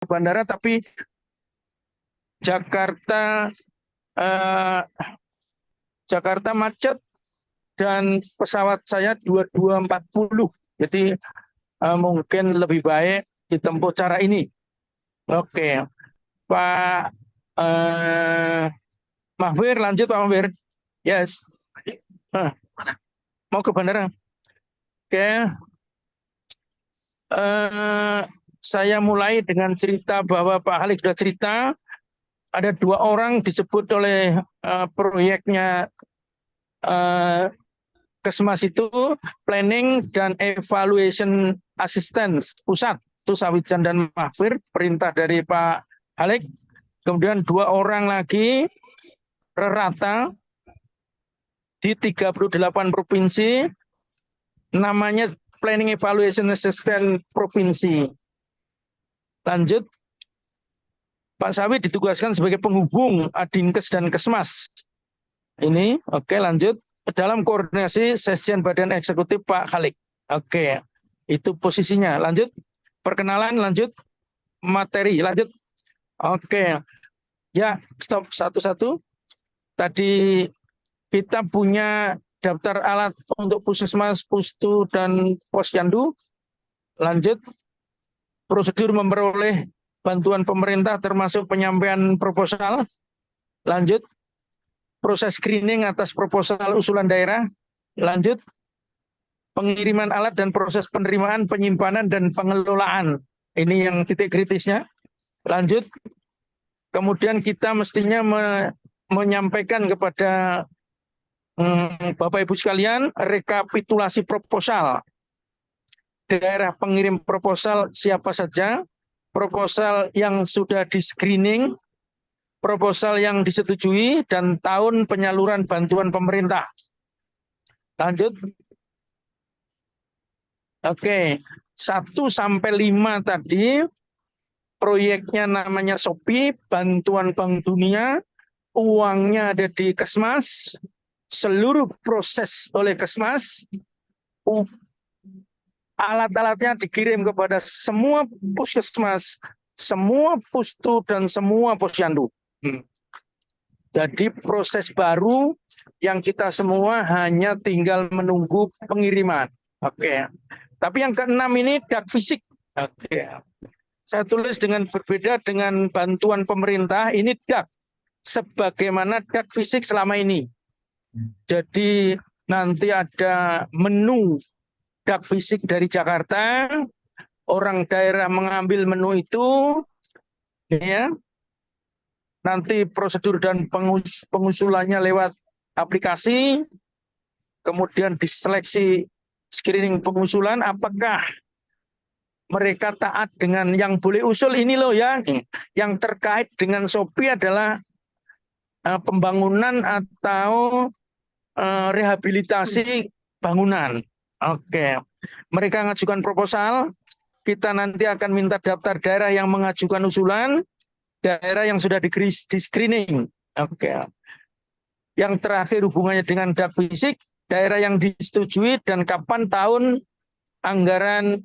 bandara, tapi Jakarta Jakarta macet dan pesawat saya 2240. Jadi mungkin lebih baik ditempuh cara ini. Oke, Pak Mahwir, lanjut Pak Mahwir. Yes. Mau ke bandara. Oke. Saya mulai dengan cerita bahwa Pak Halik sudah cerita. Ada 2 orang disebut oleh proyeknya Kesmas itu Planning dan Evaluation Assistance Pusat, itu Sawijan dan Mahfir, perintah dari Pak Halik. Kemudian 2 orang lagi rata di 38 provinsi, namanya Planning Evaluation Assistance Provinsi. Lanjut, Pak Sawi ditugaskan sebagai penghubung Adinkes dan Kesmas. Ini, oke, lanjut. Dalam koordinasi Sesjen Badan Eksekutif Pak Halik. Oke, itu posisinya. Lanjut, perkenalan, lanjut, materi, lanjut. Oke, ya, stop satu-satu. Tadi kita punya daftar alat untuk Puskesmas, Pustu, dan Posyandu. Lanjut, prosedur memperoleh bantuan pemerintah termasuk penyampaian proposal. Lanjut, proses screening atas proposal usulan daerah. Lanjut, pengiriman alat dan proses penerimaan, penyimpanan, dan pengelolaan. Ini yang titik kritisnya. Lanjut, kemudian kita mestinya menyampaikan kepada Bapak Ibu sekalian rekapitulasi proposal. Daerah pengirim proposal siapa saja, proposal yang sudah di-screening, proposal yang disetujui, dan tahun penyaluran bantuan pemerintah. Lanjut. Oke, 1 sampai 5 tadi proyeknya namanya SOPI, bantuan Bank Dunia, uangnya ada di Kesmas, seluruh proses oleh Kesmas, alat-alatnya dikirim kepada semua puskesmas, semua pustu, dan semua posyandu. Jadi proses baru yang kita semua hanya tinggal menunggu pengiriman. Oke. Tapi yang ke-6 ini dak fisik. Oke. Saya tulis dengan berbeda dengan bantuan pemerintah, ini dak sebagaimana dak fisik selama ini. Jadi nanti ada menu dak fisik dari Jakarta, orang daerah mengambil menu itu, ya. Nanti prosedur dan pengusulannya lewat aplikasi, kemudian diseleksi screening pengusulan, apakah mereka taat dengan yang boleh usul ini loh ya. Yang terkait dengan SOPI adalah pembangunan atau rehabilitasi bangunan. Oke. Mereka mengajukan proposal, kita nanti akan minta daftar daerah yang mengajukan usulan, daerah yang sudah di-screening. Oke. Yang terakhir hubungannya dengan dak fisik, daerah yang disetujui, dan kapan tahun anggaran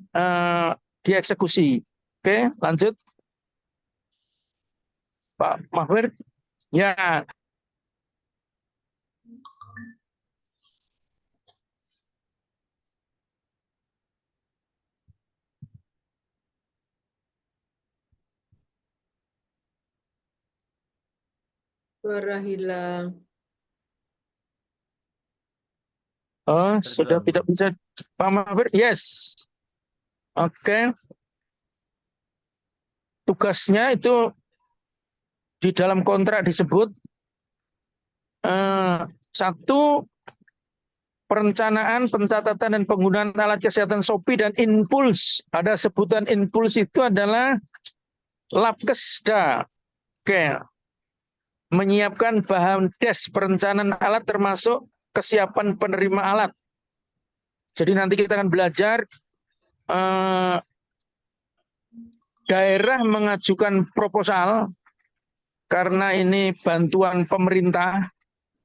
dieksekusi. Oke, lanjut. Pak Mahwir. Ya. Suara hilang. Oh, sudah tidak bisa. Pak Mahwir, yes. Oke. Tugasnya itu di dalam kontrak disebut 1, perencanaan, pencatatan, dan penggunaan alat kesehatan SOPI dan Inpuls. Ada sebutan Inpuls itu adalah Labkesda. Oke. Menyiapkan bahan des perencanaan alat termasuk kesiapan penerima alat. Jadi nanti kita akan belajar daerah mengajukan proposal karena ini bantuan pemerintah,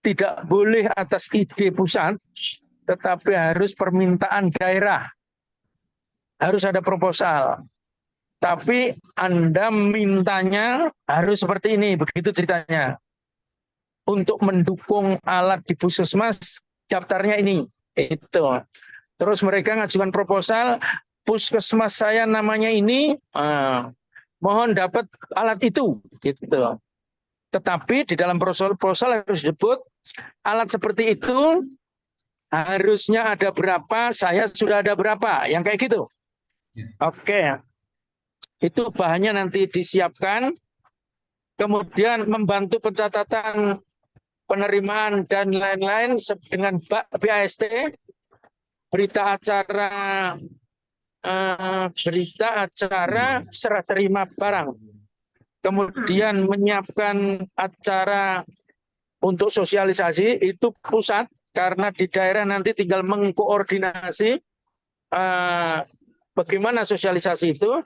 tidak boleh atas ide pusat, tetapi harus permintaan daerah. Harus ada proposal. Tapi Anda mintanya harus seperti ini, begitu ceritanya. Untuk mendukung alat di puskesmas, daftarnya ini. Itu. Terus mereka ngajukan proposal, puskesmas saya namanya ini, mohon dapat alat itu. Gitu. Tetapi di dalam proposal harus disebut alat seperti itu harusnya ada berapa, saya sudah ada berapa, yang kayak gitu. Oke, itu bahannya nanti disiapkan, kemudian membantu pencatatan penerimaan dan lain-lain dengan BAST, berita acara serah terima barang. Kemudian menyiapkan acara untuk sosialisasi itu pusat, karena di daerah nanti tinggal mengkoordinasi bagaimana sosialisasi itu.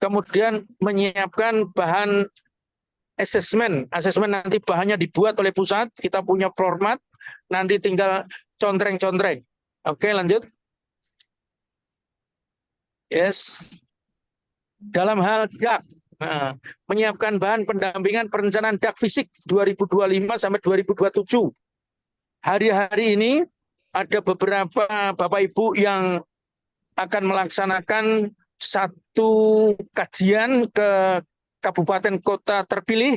Kemudian menyiapkan bahan asesmen nanti bahannya dibuat oleh pusat, kita punya format, nanti tinggal contreng-contreng. Oke, lanjut. Yes. Dalam hal DAK, menyiapkan bahan pendampingan perencanaan DAK fisik 2025 sampai 2027. Hari-hari ini ada beberapa Bapak Ibu yang akan melaksanakan satu kajian ke kabupaten kota terpilih,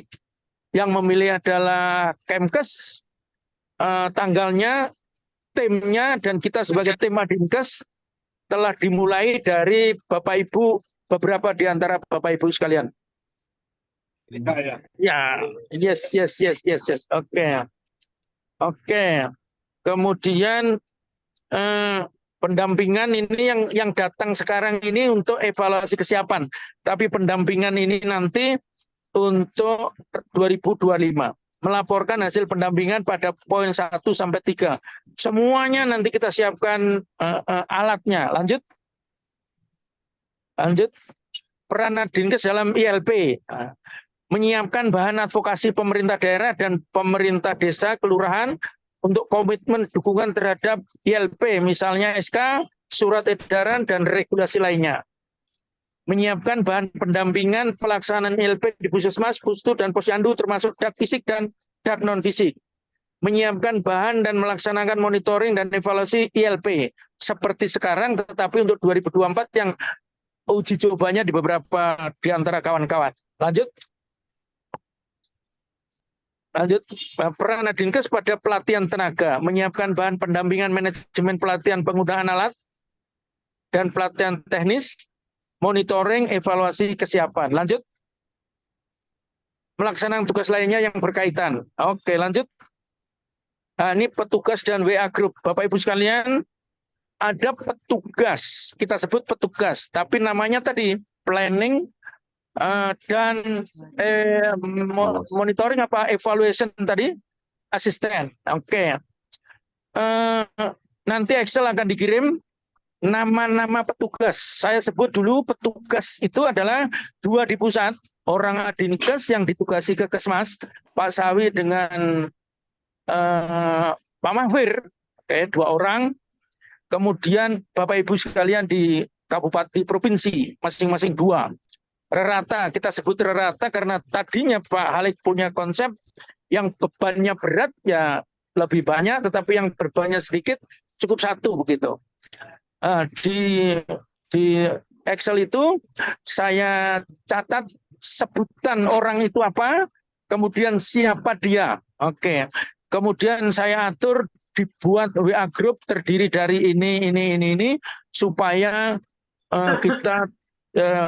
yang memilih adalah Kemkes, tanggalnya, timnya, dan kita sebagai tim Adinkes telah dimulai dari Bapak Ibu, beberapa di antara Bapak Ibu sekalian. Ya, yes. Oke. Kemudian pendampingan ini yang datang sekarang ini untuk evaluasi kesiapan, tapi pendampingan ini nanti untuk 2025. Melaporkan hasil pendampingan pada poin 1 sampai 3. Semuanya nanti kita siapkan alatnya. Lanjut. Peran Adinkes dalam ILP. Menyiapkan bahan advokasi pemerintah daerah dan pemerintah desa, kelurahan untuk komitmen dukungan terhadap ILP, misalnya SK, surat edaran, dan regulasi lainnya. Menyiapkan bahan pendampingan pelaksanaan ILP di puskesmas, pustu, dan posyandu termasuk DAK fisik dan DAK non-fisik. Menyiapkan bahan dan melaksanakan monitoring dan evaluasi ILP seperti sekarang, tetapi untuk 2024 yang uji cobanya di beberapa di antara kawan-kawan. Lanjut. Peran Adinkes pada pelatihan tenaga, menyiapkan bahan pendampingan manajemen pelatihan penggunaan alat dan pelatihan teknis, monitoring, evaluasi kesiapan. Lanjut. Melaksanakan tugas lainnya yang berkaitan. Oke, lanjut. Nah, ini petugas dan WA Group. Bapak Ibu sekalian, ada petugas, kita sebut petugas, tapi namanya tadi planning dan monitoring apa evaluation tadi, asisten. Oke. Nanti Excel akan dikirim nama-nama petugas. Saya sebut dulu petugas itu adalah 2 di pusat, orang Adinkes yang ditugasi ke Kesmas, Pak Sawi dengan Pak Mahfir, oke, 2 orang. Kemudian Bapak Ibu sekalian di kabupaten, provinsi, masing-masing 2. Rata, kita sebut rata karena tadinya Pak Halik punya konsep yang bebannya berat ya lebih banyak, tetapi yang bebannya sedikit cukup 1 begitu. Di Excel itu saya catat sebutan orang itu apa, kemudian siapa dia. Oke. Kemudian saya atur dibuat WA group terdiri dari ini supaya kita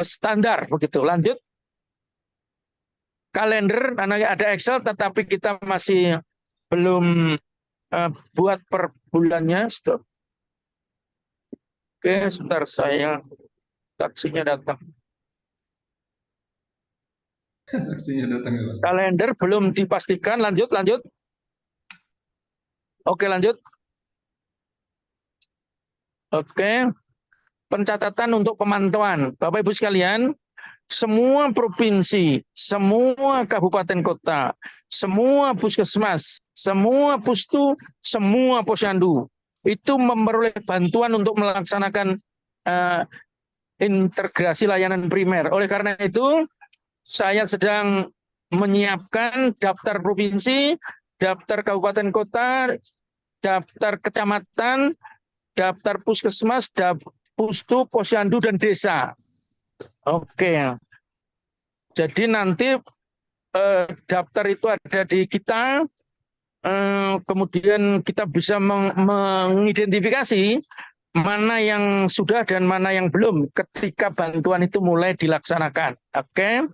standar begitu. Lanjut. Kalender, ada Excel tetapi kita masih belum buat per bulannya. Stop. Oke, sebentar saya taksinya datang. Kalender belum dipastikan. Lanjut. Oke, lanjut. Oke. Pencatatan untuk pemantauan. Bapak Ibu sekalian, semua provinsi, semua kabupaten kota, semua puskesmas, semua pustu, semua posyandu itu memperoleh bantuan untuk melaksanakan integrasi layanan primer. Oleh karena itu, saya sedang menyiapkan daftar provinsi, daftar kabupaten kota, daftar kecamatan, daftar puskesmas, pustu, posyandu, dan desa. Oke. Jadi nanti daftar itu ada di kita, kemudian kita bisa mengidentifikasi mana yang sudah dan mana yang belum ketika bantuan itu mulai dilaksanakan. Oke.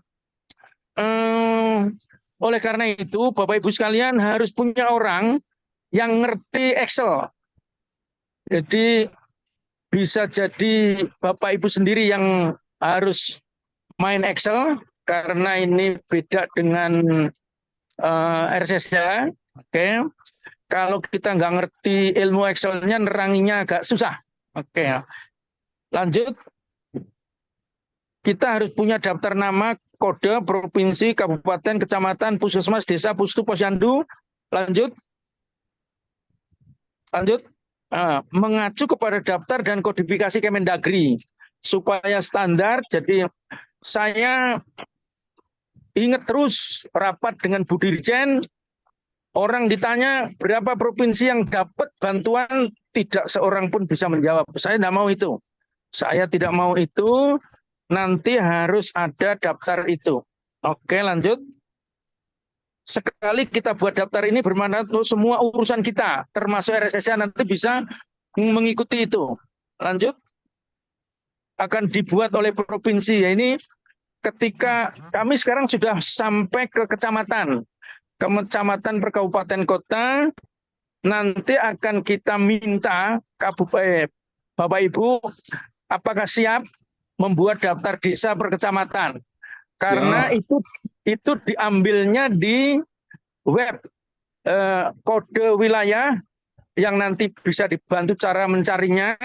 Oleh karena itu, Bapak Ibu sekalian harus punya orang yang ngerti Excel. Jadi bisa jadi Bapak Ibu sendiri yang harus main Excel karena ini beda dengan RSSA. Oke. Kalau kita nggak ngerti ilmu Excel-nya, neranginya agak susah. Oke. Lanjut. Kita harus punya daftar nama, kode, provinsi, kabupaten, kecamatan, puskesmas, desa, pustu, posyandu. Lanjut. Lanjut. Mengacu kepada daftar dan kodifikasi Kemendagri supaya standar. Jadi saya ingat terus rapat dengan Bu Dirjen. Orang ditanya berapa provinsi yang dapat bantuan, tidak seorang pun bisa menjawab. Saya tidak mau itu. Saya tidak mau itu. Nanti harus ada daftar itu. Oke, lanjut. Sekali kita buat daftar ini bermanfaat untuk semua urusan kita, termasuk RSSA nanti bisa mengikuti itu. Lanjut. Akan dibuat oleh provinsi. Ya, ini ketika kami sekarang sudah sampai ke kecamatan. Kecamatan per kabupaten kota, nanti akan kita minta Bapak Ibu apakah siap membuat daftar desa per kecamatan, karena itu diambilnya di web kode wilayah yang nanti bisa dibantu cara mencarinya,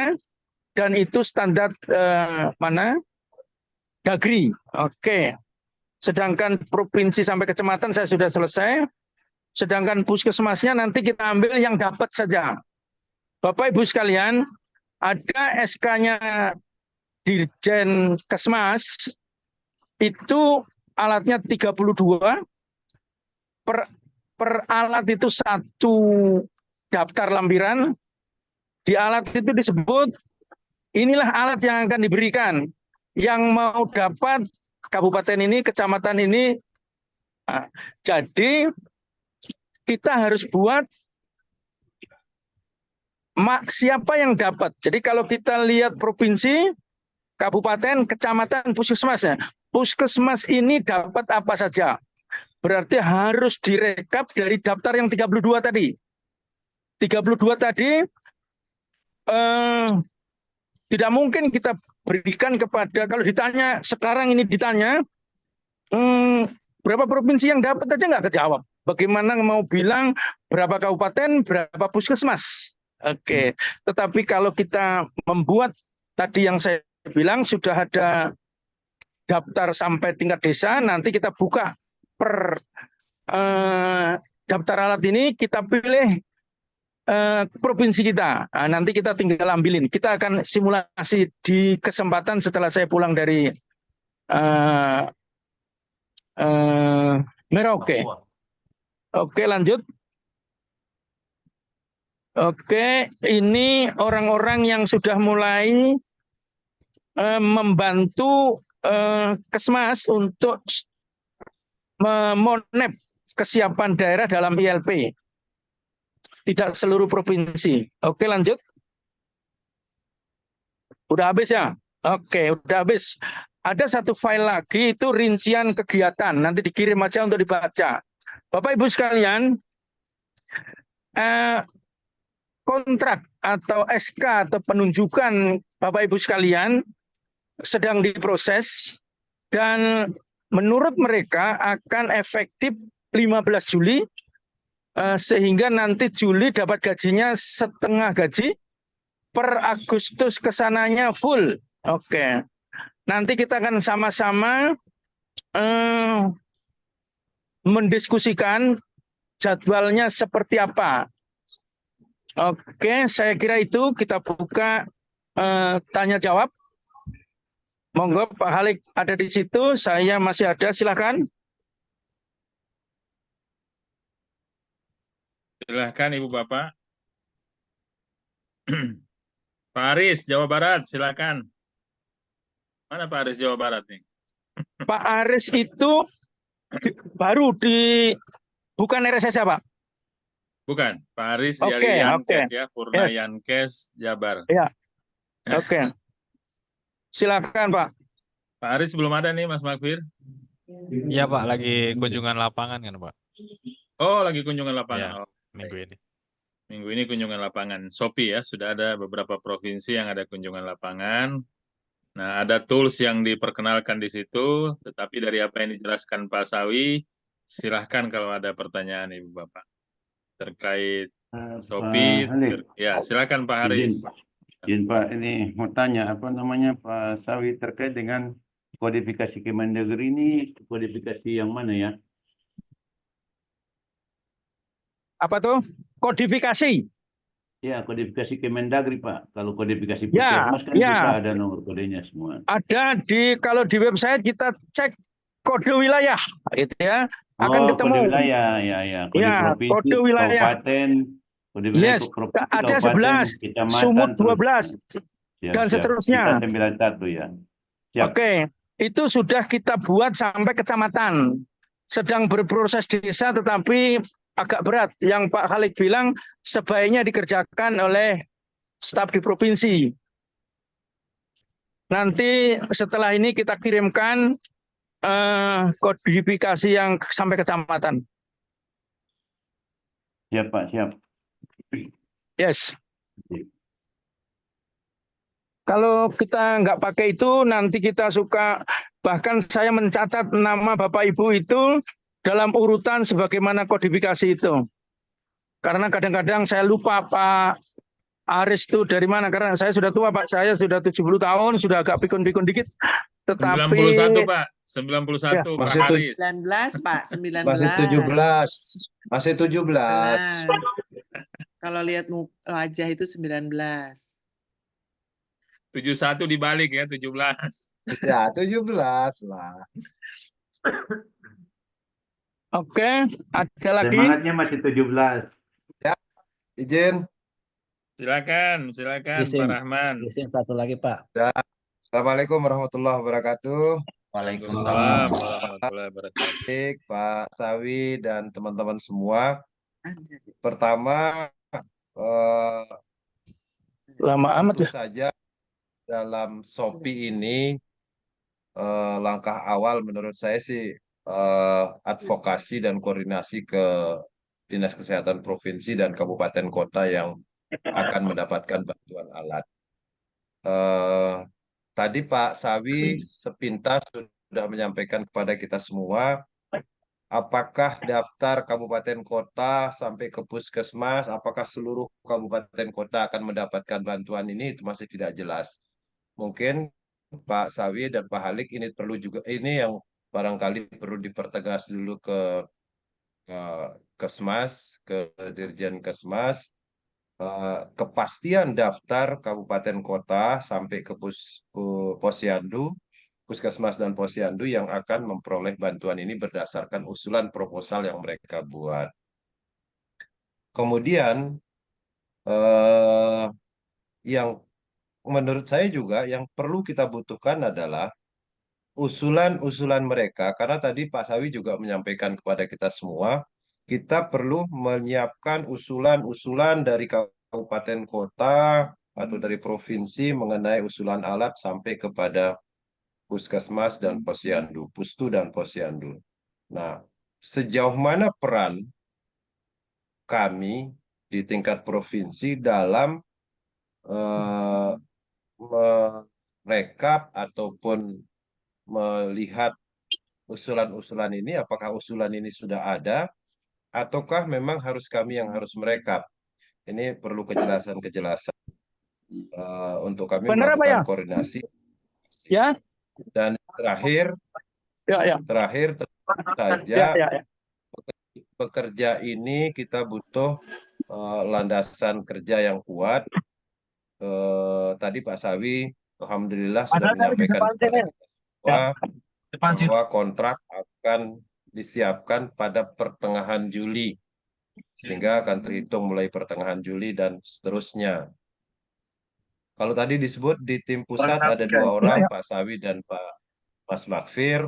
dan itu standar mana Dagri. Oke. Sedangkan provinsi sampai kecamatan saya sudah selesai. Sedangkan puskesmasnya nanti kita ambil yang dapat saja. Bapak Ibu sekalian, ada SK-nya Dirjen Kesmas, itu alatnya 32, per alat itu satu daftar lampiran. Di alat itu disebut, inilah alat yang akan diberikan. Yang mau dapat kabupaten ini, kecamatan ini. Nah, jadi kita harus buat siapa yang dapat. Jadi kalau kita lihat provinsi, kabupaten, kecamatan, puskesmas, ya, puskesmas ini dapat apa saja. Berarti harus direkap dari daftar yang 32 tadi. 32 tadi tidak mungkin kita berikan kepada, kalau ditanya, sekarang ini ditanya, berapa provinsi yang dapat aja nggak kejawab. Bagaimana mau bilang berapa kabupaten, berapa puskesmas. Oke. Tetapi kalau kita membuat tadi yang saya bilang sudah ada daftar sampai tingkat desa, nanti kita buka per daftar alat ini, kita pilih provinsi kita. Nah, nanti kita tinggal ambilin. Kita akan simulasi di kesempatan setelah saya pulang dari Merauke. Oke, lanjut. Oke, ini orang-orang yang sudah mulai membantu Kesmas untuk memonep kesiapan daerah dalam ILP. Tidak seluruh provinsi. Oke, lanjut. Udah habis ya? Oke, udah habis. Ada satu file lagi, itu rincian kegiatan. Nanti dikirim aja untuk dibaca. Bapak Ibu sekalian, kontrak atau SK atau penunjukan Bapak Ibu sekalian sedang diproses, dan menurut mereka akan efektif 15 Juli, sehingga nanti Juli dapat gajinya setengah gaji, per Agustus kesananya full. Oke. Nanti kita akan sama-sama mendiskusikan jadwalnya seperti apa. Oke, saya kira itu kita buka tanya jawab. Monggo Pak Halik ada di situ, saya masih ada, silakan. Silahkan Ibu Bapak. Pak Aris, Jawa Barat, silakan. Mana Pak Aris Jawa Barat nih? Pak Aris itu baru di bukan RSS ya Pak? Bukan, Pak Aris Oke, dari Yankes oke. ya, Purna Yes, Yankes, Jabar. ya, oke. Silakan Pak. Pak Aris belum ada nih, Mas Makfir. Iya Pak, lagi kunjungan lapangan kan Pak? Oh, lagi kunjungan Ya, lapangan. Oh, minggu ini. minggu ini kunjungan lapangan. Shopee ya, sudah ada beberapa provinsi yang ada kunjungan lapangan. Nah, ada tools yang diperkenalkan di situ, tetapi dari apa yang dijelaskan Pak Sawi, silahkan kalau ada pertanyaan Ibu Bapak terkait Shopee. Pak Halik, Ya, silakan Pak Haris. izin Pak, ini mau tanya apa namanya Pak Sawi terkait dengan kodifikasi Kemendagri ini kodifikasi yang mana ya? Apa tuh? Kodifikasi. Ya, kodifikasi Kemendagri Pak. Kalau kodifikasi Ya, Puskesmas kan ya. kita ada nomor kodenya semua. Ada kalau di website kita cek kode wilayah, gitu ya, akan Oh, ketemu. kode wilayah, ya. Kode Ya, provinsi, kode wilayah. kabupaten, kode wilayah Yes, provinsi, Aceh kabupaten, 11, kecamatan, Sumut terus 12, siap, dan siap. seterusnya. Kita 91 ya. Siap. Oke, itu sudah kita buat sampai kecamatan. Sedang berproses desa tetapi agak berat. Yang Pak Halik bilang sebaiknya dikerjakan oleh staf di provinsi. Nanti setelah ini kita kirimkan kodifikasi yang sampai kecamatan. Siap Pak, siap. Yes. Kalau kita nggak pakai itu, nanti kita suka, bahkan saya mencatat nama Bapak Ibu itu dalam urutan sebagaimana kodifikasi itu. Karena kadang-kadang saya lupa Pak Aris itu dari mana, karena saya sudah tua Pak, saya sudah 70 tahun, sudah agak pikun-pikun dikit. Tetapi 91 Pak, 91 Ya. Pak Masih Haris. 19 Pak, 19. Masih 17. Masih 17. Kalau lihat wajah itu 19. 71 dibalik ya, 17. Ya, 17 lah. oke, ada lagi. Semangatnya masih 17. Izin. Silakan Pak Izin. Rahman. Izin satu lagi Pak. Assalamualaikum warahmatullahi wabarakatuh. Waalaikumsalam warahmatullahi wabarakatuh. Baik, Pak Sawi dan teman-teman semua. Ada. Pertama, Lama amat tentu ya. saja dalam Shopee ini langkah awal menurut saya sih advokasi dan koordinasi ke Dinas Kesehatan Provinsi dan Kabupaten Kota yang akan mendapatkan bantuan alat. Tadi Pak Sawi sepintas sudah menyampaikan kepada kita semua, apakah daftar kabupaten kota sampai ke puskesmas, apakah seluruh kabupaten kota akan mendapatkan bantuan ini, itu masih tidak jelas. Mungkin Pak Sawi dan Pak Halik ini perlu juga, ini yang barangkali perlu dipertegas dulu ke Kesmas, ke Dirjen Kesmas, kepastian daftar kabupaten kota sampai ke Posyandu, Puskesmas dan Posyandu yang akan memperoleh bantuan ini berdasarkan usulan proposal yang mereka buat. Kemudian yang menurut saya juga yang perlu kita butuhkan adalah usulan-usulan mereka, karena tadi Pak Sawi juga menyampaikan kepada kita semua, kita perlu menyiapkan usulan-usulan dari kabupaten kota atau dari provinsi mengenai usulan alat sampai kepada puskesmas dan posyandu, pustu dan posyandu. Nah, sejauh mana peran kami di tingkat provinsi dalam merekap ataupun melihat usulan-usulan ini, apakah usulan ini sudah ada, ataukah memang harus kami yang harus merekap. Ini perlu kejelasan-kejelasan untuk kami Benar apa melakukan ya? koordinasi. Ya, Dan terakhir ya. tentu saja Ya. bekerja ini kita butuh landasan kerja yang kuat. Tadi Pak Sawi Alhamdulillah sudah menyampaikan kepada kita semua bahwa kontrak akan disiapkan pada pertengahan Juli, sehingga akan terhitung mulai pertengahan Juli dan seterusnya. Kalau tadi disebut di tim pusat ada 2 orang, Pak Sawi dan Pak Mas Makfir.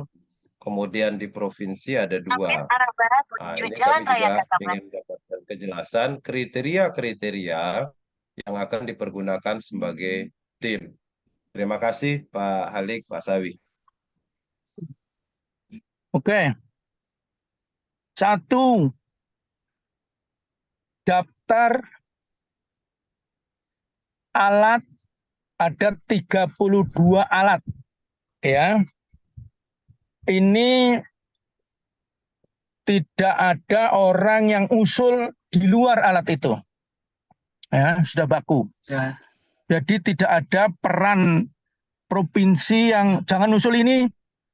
Kemudian di provinsi ada 2. Nah, ini kami juga ingin mendapatkan kejelasan kriteria-kriteria yang akan dipergunakan sebagai tim. Terima kasih Pak Halik, Pak Sawi. Oke. 1. Daftar alat ada 32 alat. Ya. Ini tidak ada orang yang usul di luar alat itu. Ya, sudah baku. Jadi tidak ada peran provinsi yang jangan usul ini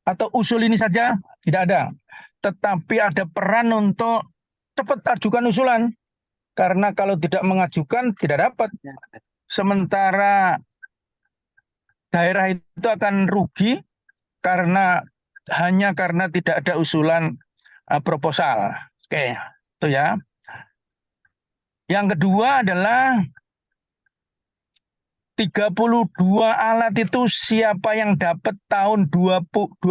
atau usul ini saja, tidak ada. Tetapi ada peran untuk cepat ajukan usulan. Karena kalau tidak mengajukan tidak dapat. Sementara daerah itu akan rugi hanya karena tidak ada usulan proposal. Oke, itu ya. Yang kedua adalah 32 alat itu siapa yang dapat tahun 2024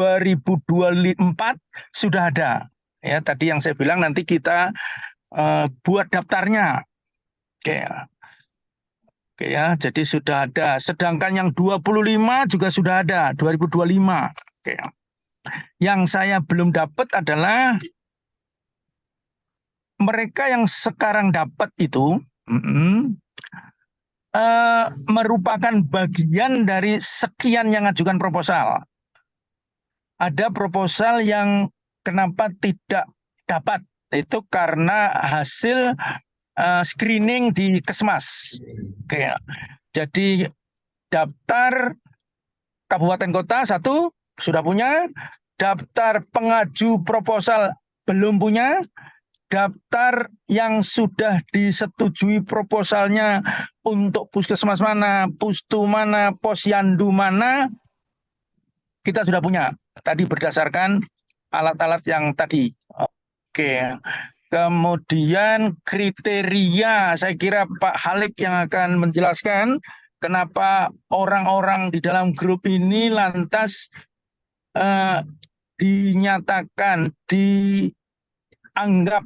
sudah ada. Ya, tadi yang saya bilang nanti kita buat daftarnya. Oke. Oke ya, jadi sudah ada. Sedangkan yang 25 juga sudah ada, 2025. Oke. Yang saya belum dapat adalah mereka yang sekarang dapat itu merupakan bagian dari sekian yang ajukan proposal. Ada proposal yang kenapa tidak dapat, itu karena hasil screening di Kesmas. Oke. Jadi daftar kabupaten kota 1 sudah punya, daftar pengaju proposal belum punya, daftar yang sudah disetujui proposalnya untuk puskesmas mana, pustu mana, posyandu mana, kita sudah punya. Tadi berdasarkan alat-alat yang tadi. Oke. Kemudian kriteria, saya kira Pak Halik yang akan menjelaskan kenapa orang-orang di dalam grup ini lantas dinyatakan, dianggap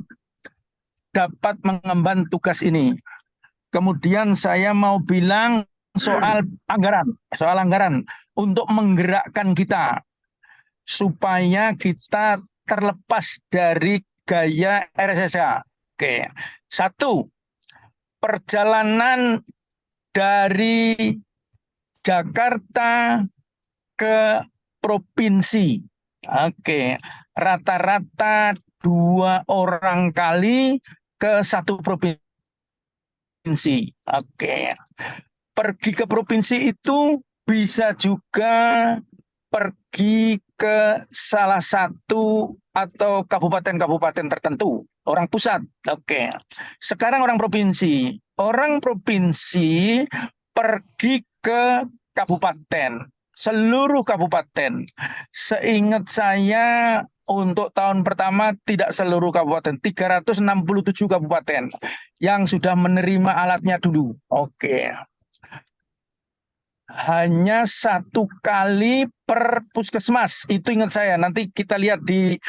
dapat mengemban tugas ini. Kemudian saya mau bilang soal anggaran untuk menggerakkan kita supaya kita terlepas dari gaya RSSA. Oke. 1. Perjalanan dari Jakarta ke provinsi. Oke. Rata-rata 2 orang kali ke 1 provinsi. Oke. Pergi ke provinsi itu bisa juga pergi ke salah satu atau kabupaten-kabupaten tertentu, orang pusat. Oke. Sekarang orang provinsi. Orang provinsi pergi ke kabupaten, seluruh kabupaten. Seingat saya untuk tahun pertama tidak seluruh kabupaten, 367 kabupaten yang sudah menerima alatnya dulu. Oke. Hanya 1 kali per puskesmas, itu ingat saya. Nanti kita lihat di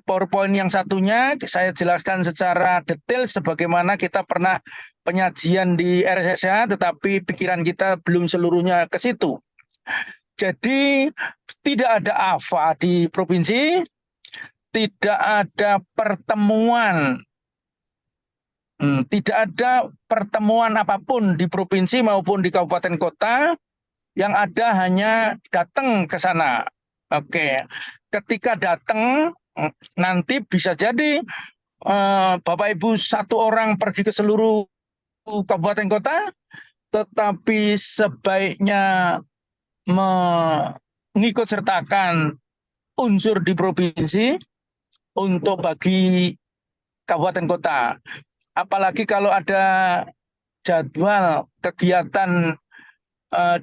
PowerPoint yang satunya, saya jelaskan secara detail sebagaimana kita pernah penyajian di RSSA, tetapi pikiran kita belum seluruhnya ke situ. Jadi tidak ada AFA di provinsi, tidak ada pertemuan. Tidak ada pertemuan apapun di provinsi maupun di kabupaten kota, yang ada hanya datang ke sana. Oke, ketika datang nanti bisa jadi Bapak Ibu 1 orang pergi ke seluruh kabupaten kota, tetapi sebaiknya mengikut sertakan unsur di provinsi untuk bagi kabupaten kota. Apalagi kalau ada jadwal kegiatan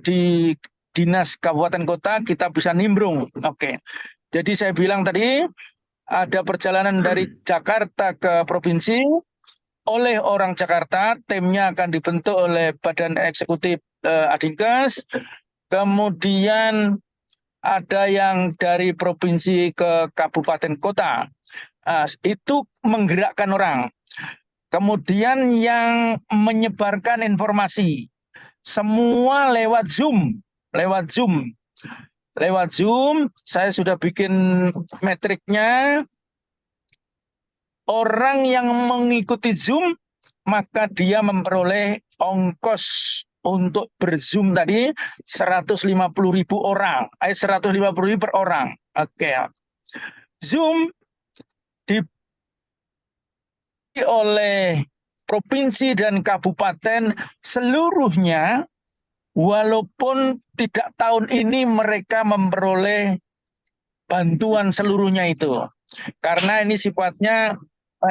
di dinas kabupaten kota kita bisa nimbrung. Oke. Jadi saya bilang tadi ada perjalanan dari Jakarta ke provinsi oleh orang Jakarta, timnya akan dibentuk oleh Badan Eksekutif Adinkes. Kemudian ada yang dari provinsi ke kabupaten kota. Itu menggerakkan orang. Kemudian yang menyebarkan informasi semua lewat Zoom, saya sudah bikin metriknya. Orang yang mengikuti Zoom maka dia memperoleh ongkos untuk berzoom tadi 150.000 orang, 150.000 per orang. Oke. Zoom oleh provinsi dan kabupaten seluruhnya, walaupun tidak tahun ini mereka memperoleh bantuan seluruhnya itu, karena ini sifatnya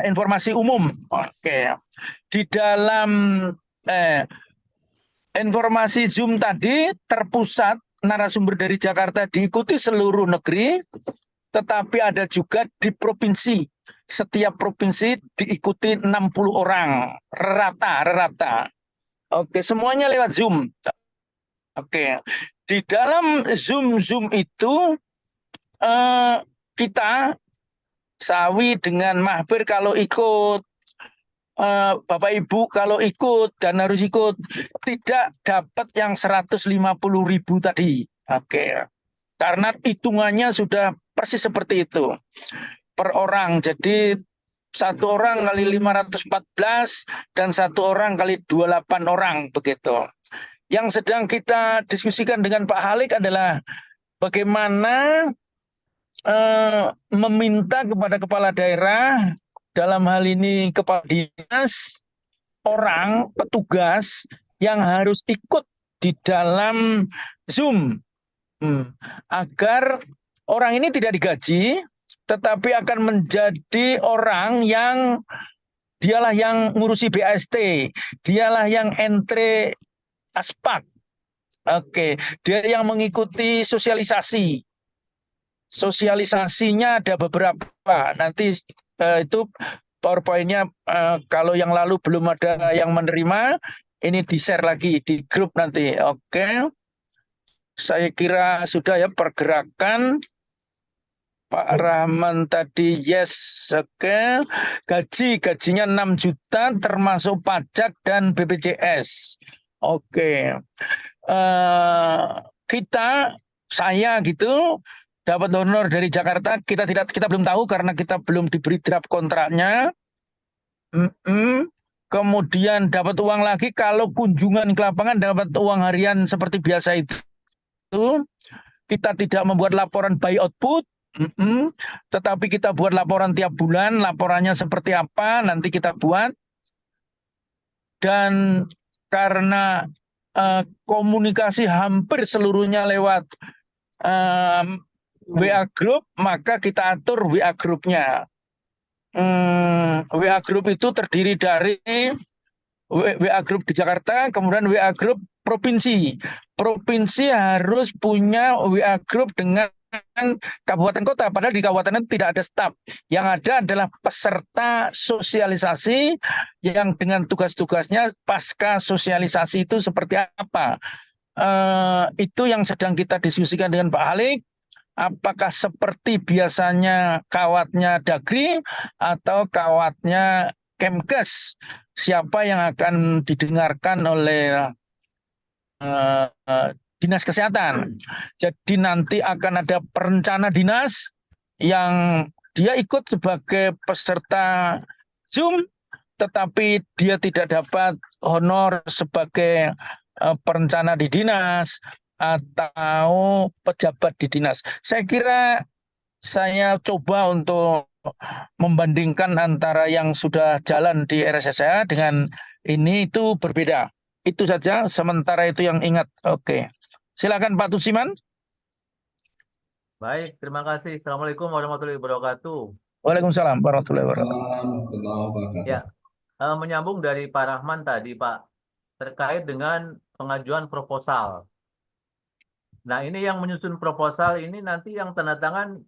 informasi umum. Oke, di dalam informasi Zoom tadi terpusat narasumber dari Jakarta diikuti seluruh negeri, tetapi ada juga di provinsi. Setiap provinsi diikuti 60 orang, rata. Oke, semuanya lewat Zoom. Oke, di dalam Zoom itu kita Sawi dengan Mahfir kalau ikut, Bapak Ibu kalau ikut dan harus ikut, tidak dapat yang 150.000 tadi. Oke, karena hitungannya sudah persis seperti itu per orang. Jadi satu orang kali 514 dan satu orang kali 28 orang begitu. Yang sedang kita diskusikan dengan Pak Halik adalah bagaimana meminta kepada kepala daerah, dalam hal ini kepala dinas, orang, petugas yang harus ikut di dalam Zoom, agar orang ini tidak digaji, tetapi akan menjadi orang yang dialah yang ngurusi BAST, dialah yang entry aspak. Oke, dia yang mengikuti sosialisasi. Sosialisasinya ada beberapa. Nanti itu PowerPoint-nya kalau yang lalu belum ada yang menerima, ini di-share lagi di grup nanti. Oke. Saya kira sudah ya pergerakan. Pak Rahman tadi yes. Oke. Gajinya 6 juta termasuk pajak dan BPJS. Oke. Saya gitu dapat honor dari Jakarta, kita belum tahu karena kita belum diberi draft kontraknya. Kemudian dapat uang lagi kalau kunjungan ke lapangan, dapat uang harian seperti biasa itu. Kita tidak membuat laporan by output, tetapi kita buat laporan tiap bulan. Laporannya seperti apa nanti kita buat. Dan karena komunikasi hampir seluruhnya lewat WA Group, maka kita atur WA Group-nya. WA Group itu terdiri dari WA Group di Jakarta, kemudian WA Group provinsi. Provinsi harus punya WA Group dengan kabupaten kota, padahal di kabupaten itu tidak ada staf. Yang ada adalah peserta sosialisasi yang dengan tugas-tugasnya pasca sosialisasi itu seperti apa. Itu yang sedang kita diskusikan dengan Pak Halik. Apakah seperti biasanya kawatnya Dagri atau kawatnya Kemkes? Siapa yang akan didengarkan oleh Dinas Kesehatan? Jadi nanti akan ada perencana dinas yang dia ikut sebagai peserta Zoom, tetapi dia tidak dapat honor sebagai perencana di dinas atau pejabat di dinas. Saya kira saya coba untuk membandingkan antara yang sudah jalan di RSSA dengan ini, itu berbeda. Itu saja, sementara itu yang ingat. Oke. Silakan Pak Tusiman. Baik, terima kasih. Assalamualaikum warahmatullahi wabarakatuh. Waalaikumsalam warahmatullahi wabarakatuh. Ya, menyambung dari Pak Rahman tadi, Pak, terkait dengan pengajuan proposal. Nah, ini yang menyusun proposal ini nanti yang tanda tangan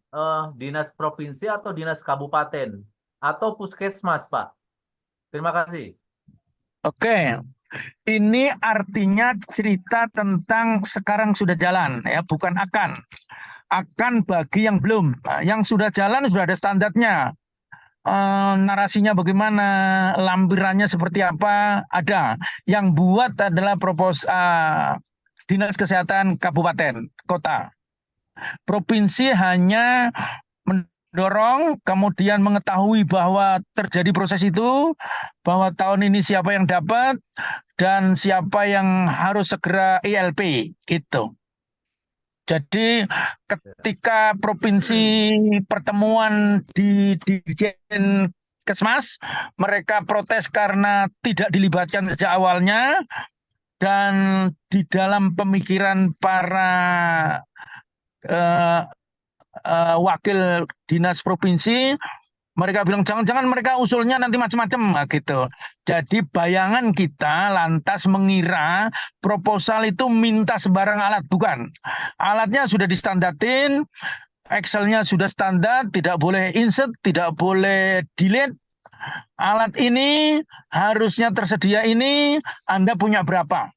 dinas provinsi atau dinas kabupaten atau puskesmas, Pak. Terima kasih. Oke, ini artinya cerita tentang sekarang sudah jalan ya, bukan akan. Akan bagi yang belum. Nah, yang sudah jalan sudah ada standarnya. Narasinya bagaimana, lampirannya seperti apa, ada. Yang buat adalah Dinas Kesehatan Kabupaten, Kota. Provinsi hanya mendorong, kemudian mengetahui bahwa terjadi proses itu, bahwa tahun ini siapa yang dapat, dan siapa yang harus segera ILP, gitu. Jadi ketika provinsi pertemuan di Dirjen Kesmas, mereka protes karena tidak dilibatkan sejak awalnya, dan di dalam pemikiran para wakil dinas provinsi, mereka bilang jangan-jangan mereka usulnya nanti macam-macam gitu. Jadi bayangan kita lantas mengira proposal itu minta sembarang alat, bukan. Alatnya sudah distandatin, Excel-nya sudah standar, tidak boleh insert, tidak boleh delete. Alat ini harusnya tersedia ini, Anda punya berapa?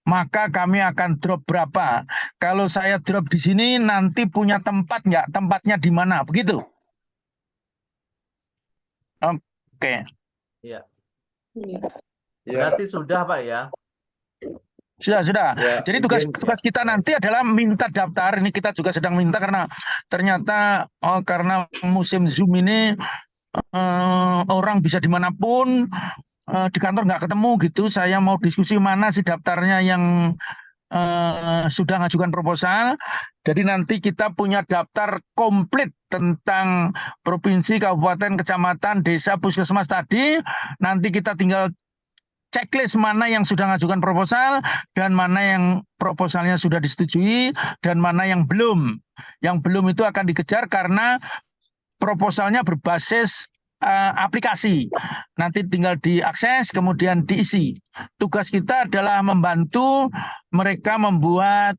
Maka kami akan drop berapa. Kalau saya drop di sini nanti punya tempat nggak? Tempatnya di mana? Begitu. Oke. Iya. Ya, Berarti sudah, Pak ya. Sudah. ya, Jadi izin. tugas kita nanti adalah minta daftar. Ini kita juga sedang minta karena ternyata karena musim Zoom ini orang bisa dimanapun, di kantor nggak ketemu gitu. Saya mau diskusi mana sih daftarnya yang sudah ngajukan proposal. Jadi nanti kita punya daftar komplit tentang provinsi, kabupaten, kecamatan, desa, puskesmas tadi. Nanti kita tinggal checklist mana yang sudah ngajukan proposal dan mana yang proposalnya sudah disetujui dan mana yang belum. Yang belum itu akan dikejar karena proposalnya berbasis aplikasi. Nanti tinggal diakses, kemudian diisi. Tugas kita adalah membantu mereka membuat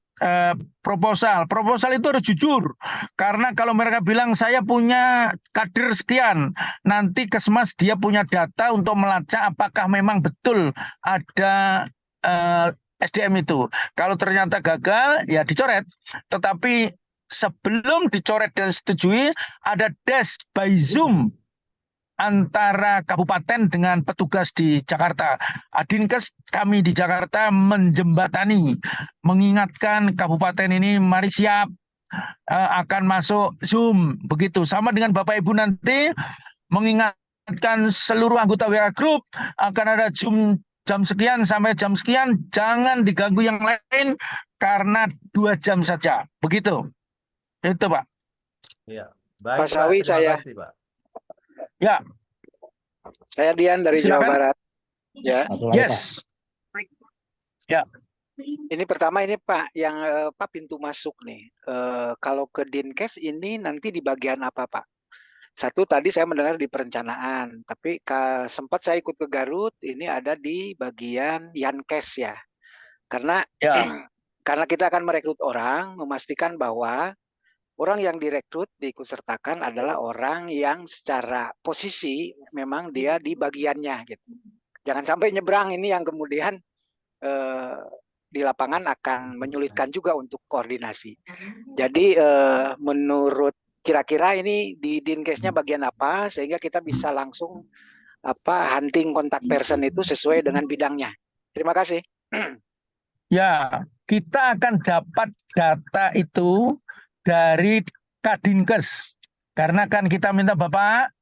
proposal. Proposal itu harus jujur. Karena kalau mereka bilang saya punya kader sekian, nanti Kesmas dia punya data untuk melacak apakah memang betul ada SDM itu. Kalau ternyata gagal, ya dicoret. Tetapi sebelum dicoret dan disetujui, ada dash by Zoom antara kabupaten dengan petugas di Jakarta. Adinkes kami di Jakarta menjembatani, mengingatkan kabupaten ini mari siap akan masuk Zoom. Begitu. Sama dengan Bapak Ibu nanti mengingatkan seluruh anggota WA Group akan ada Zoom jam sekian sampai jam sekian, jangan diganggu yang lain karena 2 jam saja. Begitu. Itu Pak. Iya. Baik, Pak Sawi, terima kasih, Pak. Ya. Saya Dian dari Jawa Silakan. Barat. Ya. Yes. Ya. Ini pertama ini Pak, yang Pak pintu masuk nih. Kalau ke Dinkes ini nanti di bagian apa Pak? Satu tadi saya mendengar di perencanaan, tapi sempat saya ikut ke Garut, ini ada di bagian Yankes ya. Karena karena kita akan merekrut orang, memastikan bahwa orang yang direkrut diikutsertakan adalah orang yang secara posisi memang dia di bagiannya gitu. Jangan sampai nyebrang, ini yang kemudian di lapangan akan menyulitkan juga untuk koordinasi. Jadi menurut kira-kira ini di Dinkesnya bagian apa sehingga kita bisa langsung hunting kontak person itu sesuai dengan bidangnya. Terima kasih. Ya, kita akan dapat data itu dari Kadinkes. Karena kan kita minta Bapak,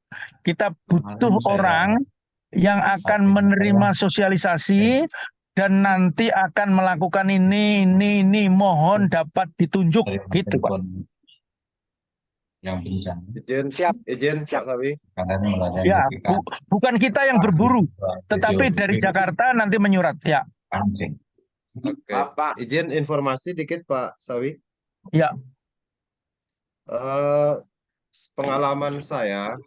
kita butuh orang yang akan menerima sosialisasi dan nanti akan melakukan ini, mohon dapat ditunjuk gitu Pak. Izin Pak Sawi. Ya, bukan kita yang berburu, tetapi dari Jakarta nanti menyurat ya. Oke. Izin informasi dikit Pak Sawi. Ya. Pengalaman saya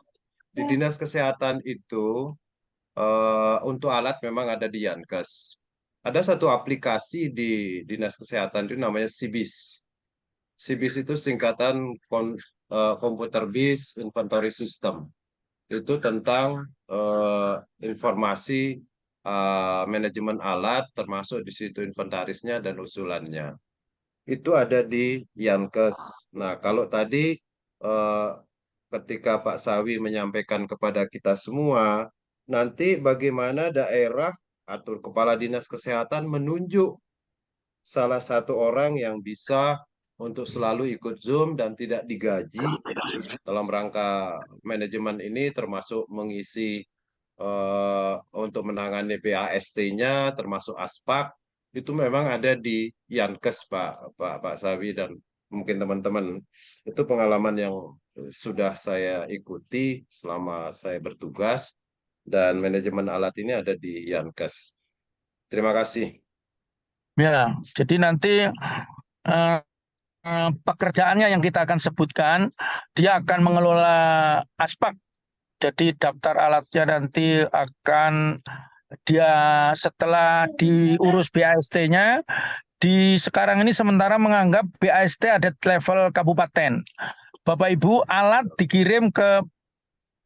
di Dinas Kesehatan itu untuk alat memang ada di Yankes. ada satu aplikasi di Dinas Kesehatan itu namanya CBIS. CBIS itu singkatan Computer Based Inventory System. Itu tentang informasi manajemen alat, termasuk di situ inventarisnya dan usulannya. Itu ada di Yankes. Nah, kalau tadi ketika Pak Sawi menyampaikan kepada kita semua, nanti bagaimana daerah atau kepala dinas kesehatan menunjuk salah satu orang yang bisa untuk selalu ikut Zoom dan tidak digaji dalam rangka manajemen ini, termasuk mengisi untuk menangani PAST-nya, termasuk ASPAK, itu memang ada di Yankes, Pak Sawi dan mungkin teman-teman. Itu pengalaman yang sudah saya ikuti selama saya bertugas, dan manajemen alat ini ada di Yankes. Terima kasih. Ya, jadi nanti pekerjaannya yang kita akan sebutkan, dia akan mengelola ASPAK. Jadi daftar alatnya nanti akan dia setelah diurus BAST-nya, sekarang ini sementara menganggap BAST ada level kabupaten. Bapak Ibu, alat dikirim ke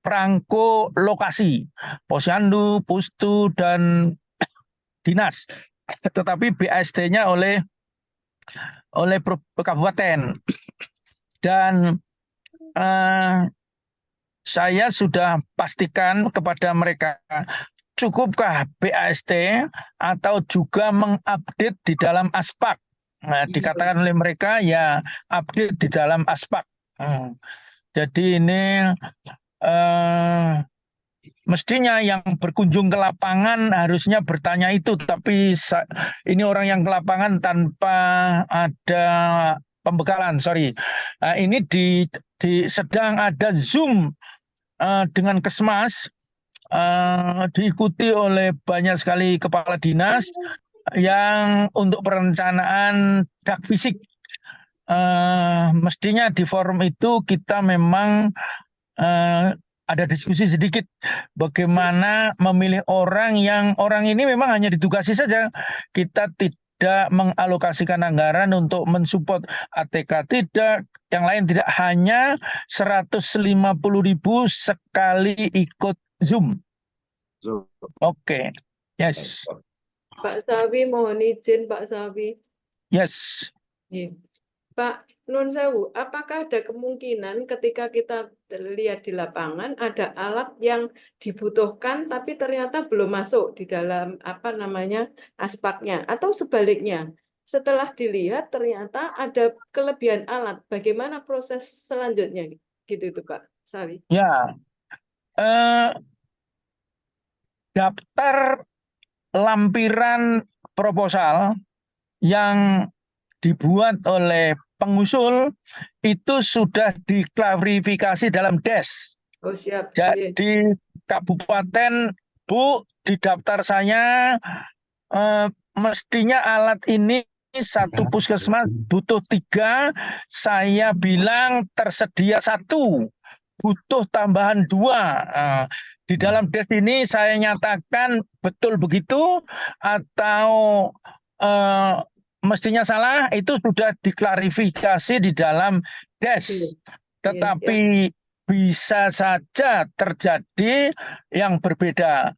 perangko lokasi, Posyandu, Pustu, dan dinas. Tetapi BAST-nya oleh kabupaten. Dan saya sudah pastikan kepada mereka, cukupkah BAST atau juga mengupdate di dalam ASPAK. Nah, dikatakan oleh mereka ya update di dalam ASPAK. Jadi ini mestinya yang berkunjung ke lapangan harusnya bertanya itu, tapi ini orang yang ke lapangan tanpa ada pembekalan, sorry. Ini sedang ada Zoom dengan Kesmas, diikuti oleh banyak sekali kepala dinas yang untuk perencanaan dak fisik. Mestinya di forum itu kita memang ada diskusi sedikit bagaimana memilih orang ini memang hanya ditugasi saja. Kita tidak mengalokasikan anggaran untuk mensupport ATK, tidak, yang lain tidak, hanya 150.000 sekali ikut Zoom. Oke. Yes. Pak Sawi, mohon izin Pak Sawi. Yes. Pak Nun Sewu, apakah ada kemungkinan ketika kita lihat di lapangan ada alat yang dibutuhkan tapi ternyata belum masuk di dalam aspaknya, atau sebaliknya setelah dilihat ternyata ada kelebihan alat, bagaimana proses selanjutnya gitu itu Pak Sawi? Ya, daftar lampiran proposal yang dibuat oleh pengusul itu sudah diklarifikasi dalam DES. Oh, siap. Jadi kabupaten, Bu, di daftar saya mestinya alat ini satu puskesmas butuh 3, saya bilang tersedia 1, butuh tambahan 2. Di dalam DES ini saya nyatakan betul begitu atau mestinya salah, itu sudah diklarifikasi di dalam DES. Tetapi bisa saja terjadi yang berbeda.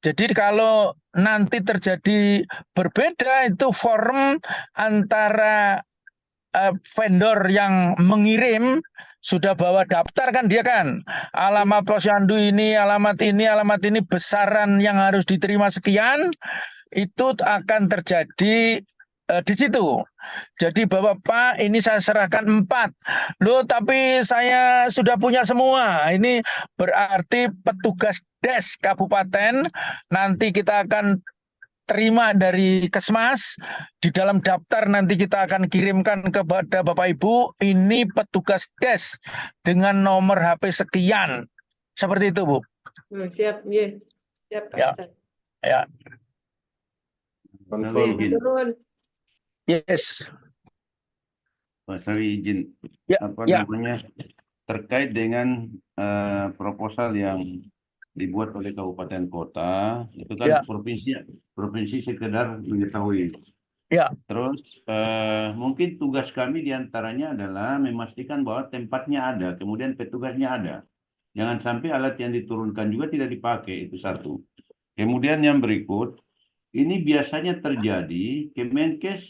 Jadi kalau nanti terjadi berbeda, itu forum antara vendor yang mengirim sudah bawa daftar kan, dia kan alamat posyandu ini, alamat ini, besaran yang harus diterima sekian, itu akan terjadi di situ. Jadi Bapak, ini saya serahkan 4. Loh, tapi saya sudah punya semua. Ini berarti petugas DES kabupaten nanti kita akan terima dari Kesmas, di dalam daftar nanti kita akan kirimkan kepada Bapak Ibu, ini petugas DES dengan nomor HP sekian. Seperti itu, Bu. Siap, ya. Siap, Pak. Ya. Turun. Yes. Pak Sawi izin Ya, namanya terkait dengan proposal yang dibuat oleh kabupaten kota, itu kan Ya. provinsi sekedar mengetahui. Ya. Terus mungkin tugas kami diantaranya adalah memastikan bahwa tempatnya ada, kemudian petugasnya ada. Jangan sampai alat yang diturunkan juga tidak dipakai, itu satu. Kemudian yang berikut, ini biasanya terjadi, Kemenkes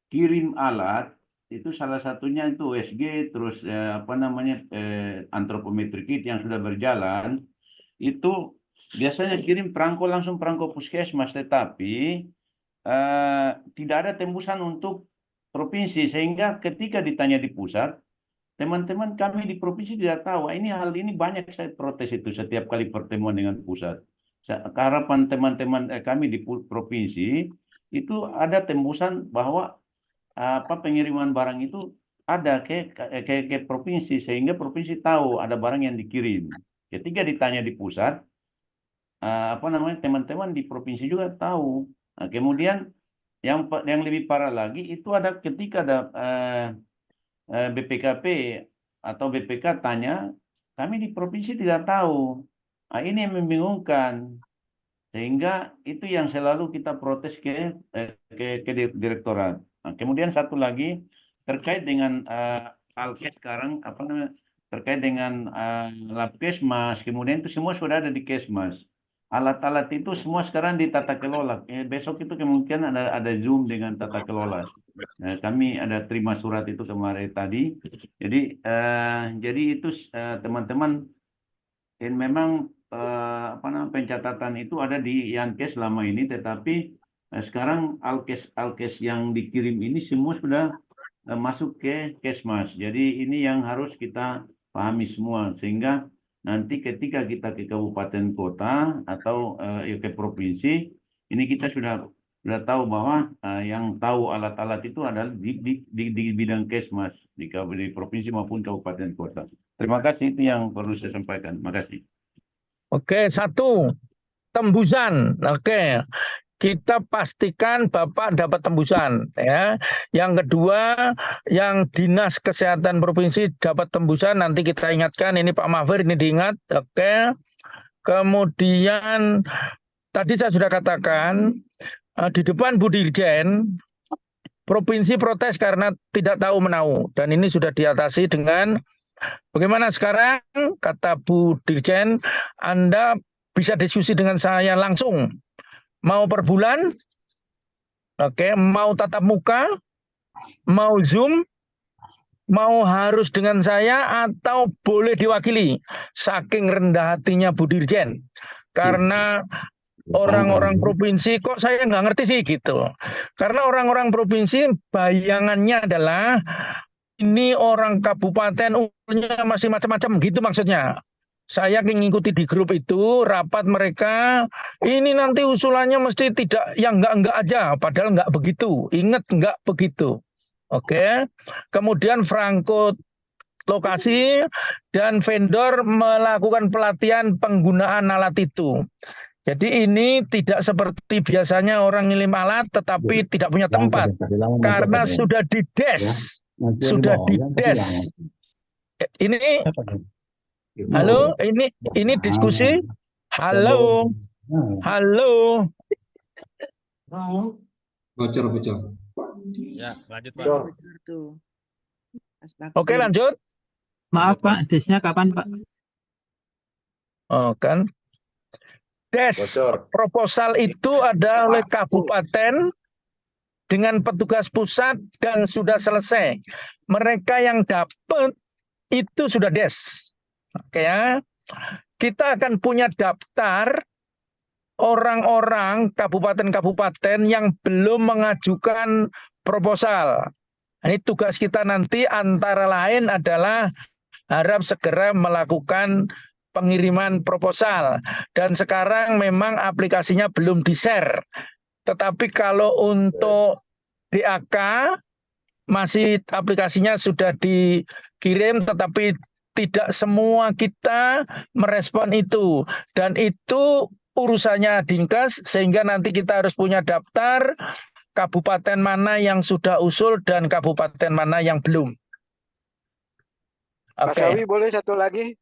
kirim alat, itu salah satunya itu USG, terus antropometri kit yang sudah berjalan, itu biasanya kirim langsung perangko puskesmas, tetapi tidak ada tembusan untuk provinsi, sehingga ketika ditanya di pusat, teman-teman kami di provinsi tidak tahu. Hal ini banyak saya protes itu setiap kali pertemuan dengan pusat. Harapan teman-teman kami di provinsi itu ada tembusan bahwa pengiriman barang itu ada ke provinsi, sehingga provinsi tahu ada barang yang dikirim. Ketika ditanya di pusat, teman-teman di provinsi juga tahu. Nah, kemudian yang lebih parah lagi itu ada ketika ada BPKP atau BPK tanya, kami di provinsi tidak tahu. Nah, ini yang membingungkan, sehingga itu yang selalu kita protes ke direktorat. Nah, kemudian satu lagi terkait dengan Alkes sekarang terkait dengan Labkesmas, kemudian itu semua sudah ada di Kesmas. Alat-alat itu semua sekarang ditata kelola. Besok itu kemungkinan ada Zoom dengan tata kelola. Kami ada terima surat itu kemarin tadi. Jadi itu teman-teman, memang pencatatan itu ada di Yankes selama ini, tetapi sekarang Alkes yang dikirim ini semua sudah masuk ke Kesmas. Jadi ini yang harus kita pahami semua, sehingga nanti ketika kita ke kabupaten kota atau ke provinsi, ini kita sudah tahu bahwa yang tahu alat-alat itu adalah di bidang Kesmas, di provinsi maupun kabupaten kota. Terima kasih, itu yang perlu saya sampaikan. Terima kasih. Oke, satu, tembusan. Oke. Kita pastikan Bapak dapat tembusan, ya. Yang kedua, yang Dinas Kesehatan Provinsi dapat tembusan, nanti kita ingatkan, ini Pak Mahfir ini diingat, oke. Kemudian tadi saya sudah katakan di depan Bu Dirjen, provinsi protes karena tidak tahu menahu, dan ini sudah diatasi dengan bagaimana sekarang, kata Bu Dirjen, Anda bisa diskusi dengan saya langsung. Mau per bulan, oke, mau tatap muka, mau Zoom, mau harus dengan saya atau boleh diwakili. Saking rendah hatinya Bu Dirjen. Karena orang-orang provinsi kok saya nggak ngerti sih gitu. Karena orang-orang provinsi bayangannya adalah ini orang kabupaten umurnya masih macam-macam gitu maksudnya. Saya ngikuti di grup itu, rapat mereka, ini nanti usulannya mesti tidak yang enggak aja, padahal enggak begitu. Ingat, enggak begitu. Oke. Kemudian Franco lokasi dan vendor melakukan pelatihan penggunaan alat itu. Jadi ini tidak seperti biasanya orang ngirim alat tetapi tidak punya tempat. Karena sudah dides. Sudah dides. Ini halo, ini diskusi. Halo. Halo. Bocor. Ya, lanjut Pak. Oke, lanjut. Maaf Pak, desnya kapan Pak? Oh, kan. Des, proposal itu ada oleh kabupaten dengan petugas pusat dan sudah selesai. Mereka yang dapat itu sudah des. Oke ya, kita akan punya daftar orang-orang kabupaten-kabupaten yang belum mengajukan proposal. Ini tugas kita nanti antara lain adalah harap segera melakukan pengiriman proposal. Dan sekarang memang aplikasinya belum di-share. Tetapi kalau untuk DAK, masih aplikasinya sudah dikirim, tetapi tidak semua kita merespon itu. Dan itu urusannya Dinkes, sehingga nanti kita harus punya daftar kabupaten mana yang sudah usul dan kabupaten mana yang belum. Pak Sawi, boleh satu lagi?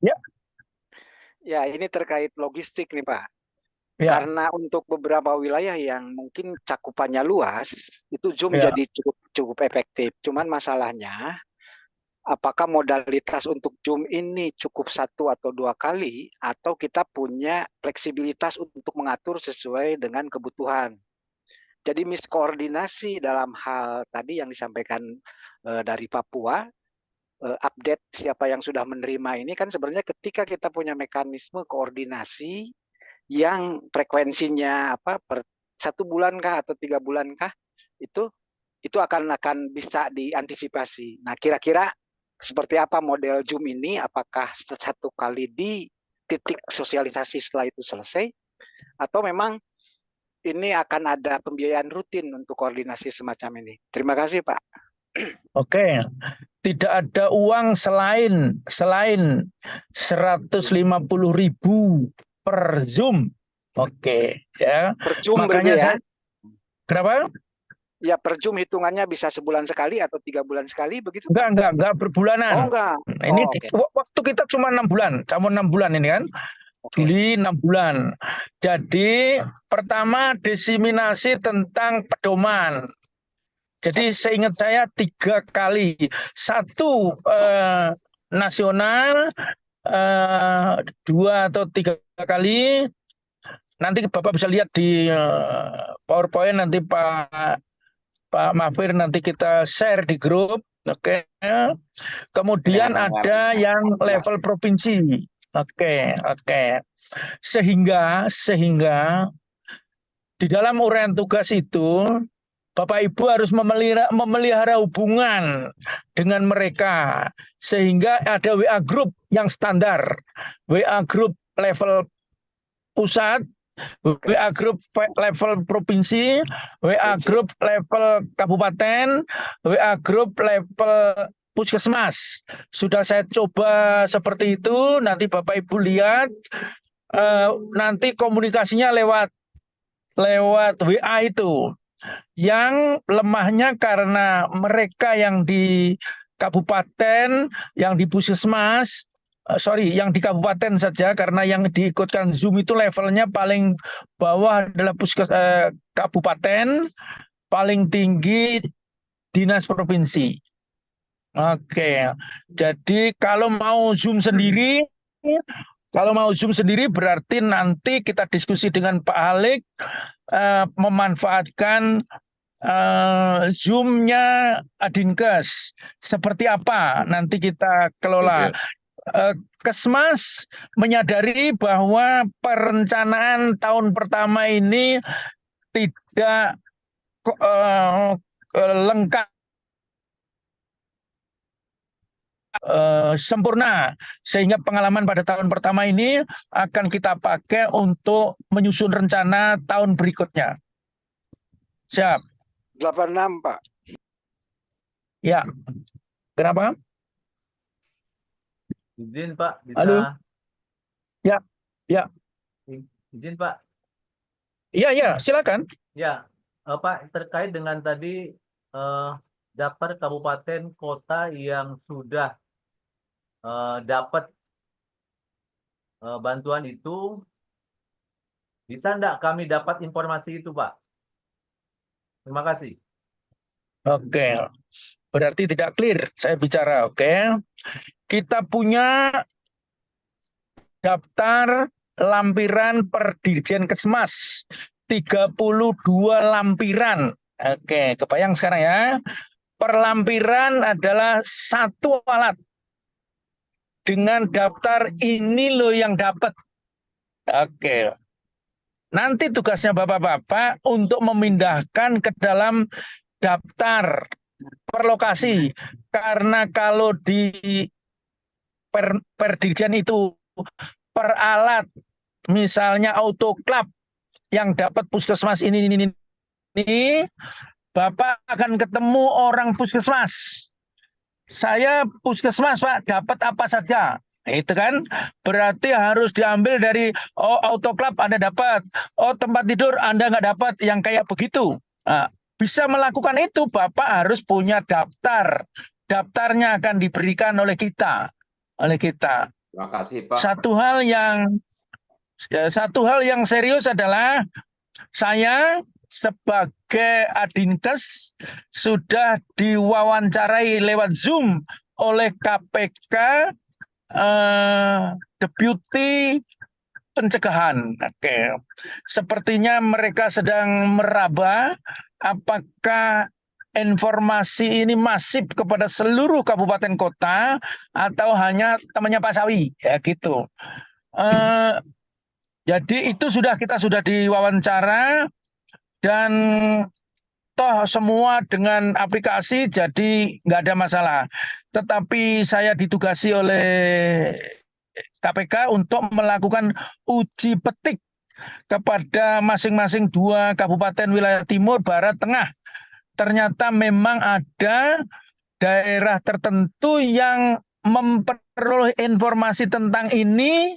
Ya. Ya, ini terkait logistik nih Pak. Ya, Karena untuk beberapa wilayah yang mungkin cakupannya luas, itu Zoom ya. jadi cukup efektif. Cuman masalahnya, apakah modalitas untuk Zoom ini cukup 1 atau 2 kali, atau kita punya fleksibilitas untuk mengatur sesuai dengan kebutuhan. Jadi miskoordinasi dalam hal tadi yang disampaikan dari Papua, update siapa yang sudah menerima ini kan sebenarnya ketika kita punya mekanisme koordinasi yang frekuensinya per 1 bulan kah atau 3 bulan kah, itu akan bisa diantisipasi. Nah, kira-kira seperti apa model Zoom ini? Apakah 1 kali di titik sosialisasi setelah itu selesai, atau memang ini akan ada pembiayaan rutin untuk koordinasi semacam ini? Terima kasih Pak. Oke. Tidak ada uang selain 150.000 per Zoom. Oke, ya. Per Zoom Makanya berarti ya? Kenapa? Ya, per Zoom hitungannya bisa sebulan sekali atau 3 bulan sekali begitu? Enggak Oh, berbulanan. enggak. Ini Oke. waktu kita cuma 6 bulan, cuma 6 bulan ini kan. Oke. Juli 6 bulan. Jadi pertama diseminasi tentang pedoman. Jadi seingat saya 3 kali. 1 nasional, 2 atau 3 kali. Nanti Bapak bisa lihat di PowerPoint nanti Pak Mahfir nanti kita share di grup. Oke. Kemudian ada yang level provinsi. Oke. Sehingga di dalam uraian tugas itu Bapak Ibu harus memelihara hubungan dengan mereka sehingga ada WA group yang standar, WA group level pusat, WA group level provinsi, WA group level kabupaten, WA group level puskesmas. Sudah saya coba seperti itu, nanti Bapak Ibu lihat, nanti komunikasinya lewat WA itu. Yang lemahnya karena mereka yang di kabupaten, yang di puskesmas, yang di kabupaten saja, karena yang diikutkan Zoom itu levelnya paling bawah adalah kabupaten, paling tinggi dinas provinsi. Oke, jadi kalau mau Zoom sendiri berarti nanti kita diskusi dengan Pak Halik memanfaatkan Zoom-nya Adinkes. Seperti apa nanti kita kelola. Kesmas menyadari bahwa perencanaan tahun pertama ini tidak lengkap sempurna, sehingga pengalaman pada tahun pertama ini akan kita pakai untuk menyusun rencana tahun berikutnya. Siap. 86 Pak. Ya. Kenapa? Izin Pak, bisa. Halo. Ya. Izin Pak. Iya, silakan. Ya, Pak, terkait dengan tadi daftar kabupaten kota yang sudah dapat bantuan itu, bisa enggak kami dapat informasi itu, Pak? Terima kasih. Oke, berarti tidak clear saya bicara. Oke, kita punya daftar lampiran per Dirjen Kesmas 32 lampiran. Oke, kebayang sekarang ya. Per lampiran adalah 1 alat. Dengan daftar ini loh yang dapat. Oke. Nanti tugasnya Bapak-Bapak untuk memindahkan ke dalam daftar per lokasi. Karena kalau di per Dirjen itu per alat, misalnya autoklaf yang dapat puskesmas ini, Bapak akan ketemu orang puskesmas. Saya puskesmas Pak, dapat apa saja. Itu kan berarti harus diambil dari autoklaf Anda dapat, tempat tidur Anda nggak dapat, yang kayak begitu. Nah, bisa melakukan itu Bapak harus punya daftar. Daftarnya akan diberikan oleh kita. Terima kasih, Pak. Satu hal yang serius adalah saya sebagai Adinkes sudah diwawancarai lewat Zoom oleh KPK Deputi Pencegahan. Oke. Sepertinya mereka sedang meraba apakah informasi ini masif kepada seluruh kabupaten kota atau hanya temannya Pak Sawi, ya gitu. Jadi itu kita sudah diwawancara dan toh semua dengan aplikasi, jadi nggak ada masalah. Tetapi saya ditugasi oleh KPK untuk melakukan uji petik kepada masing-masing 2 kabupaten wilayah timur, barat, tengah. Ternyata memang ada daerah tertentu yang memperoleh informasi tentang ini,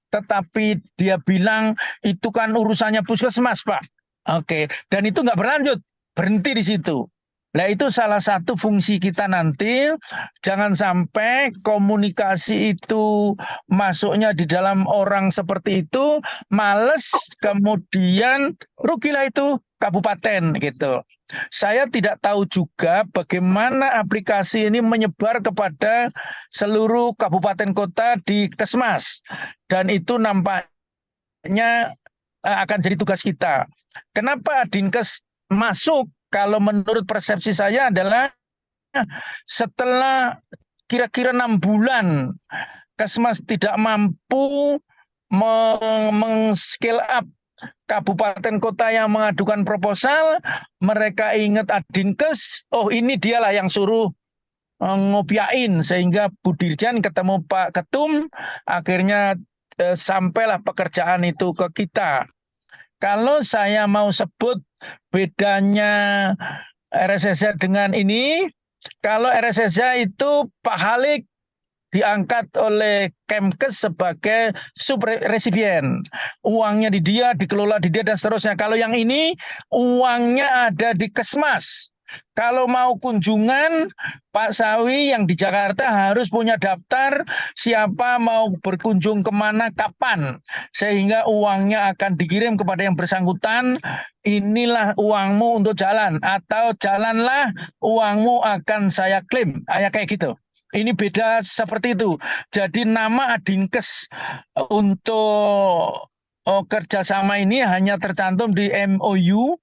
tetapi dia bilang itu kan urusannya puskesmas, Pak. Oke, dan itu nggak berlanjut, berhenti di situ. Nah, itu salah satu fungsi kita nanti, jangan sampai komunikasi itu masuknya di dalam orang seperti itu, males, kemudian rugilah itu kabupaten gitu. Saya tidak tahu juga bagaimana aplikasi ini menyebar kepada seluruh kabupaten kota di Kesmas, dan itu nampaknya akan jadi tugas kita. Kenapa Dinkes masuk? Kalau menurut persepsi saya adalah setelah kira-kira 6 bulan Kesmas tidak mampu meng-scale up kabupaten kota yang mengadukan proposal, mereka ingat Adinkes, oh ini dialah yang suruh ngopiain, sehingga Bu Dirjen ketemu Pak Ketum, akhirnya sampailah pekerjaan itu ke kita. Kalau saya mau sebut bedanya RSSA dengan ini, kalau RSSA itu Pak Halik diangkat oleh Kemkes sebagai subresipien. Uangnya di dia, dikelola di dia, dan seterusnya. Kalau yang ini, uangnya ada di Kesmas. Kalau mau kunjungan, Pak Sawi yang di Jakarta harus punya daftar siapa mau berkunjung kemana, kapan. Sehingga uangnya akan dikirim kepada yang bersangkutan, inilah uangmu untuk jalan. Atau jalanlah, uangmu akan saya klaim. Kayak gitu. Ini beda seperti itu. Jadi nama Adinkes untuk kerjasama ini hanya tercantum di MOU,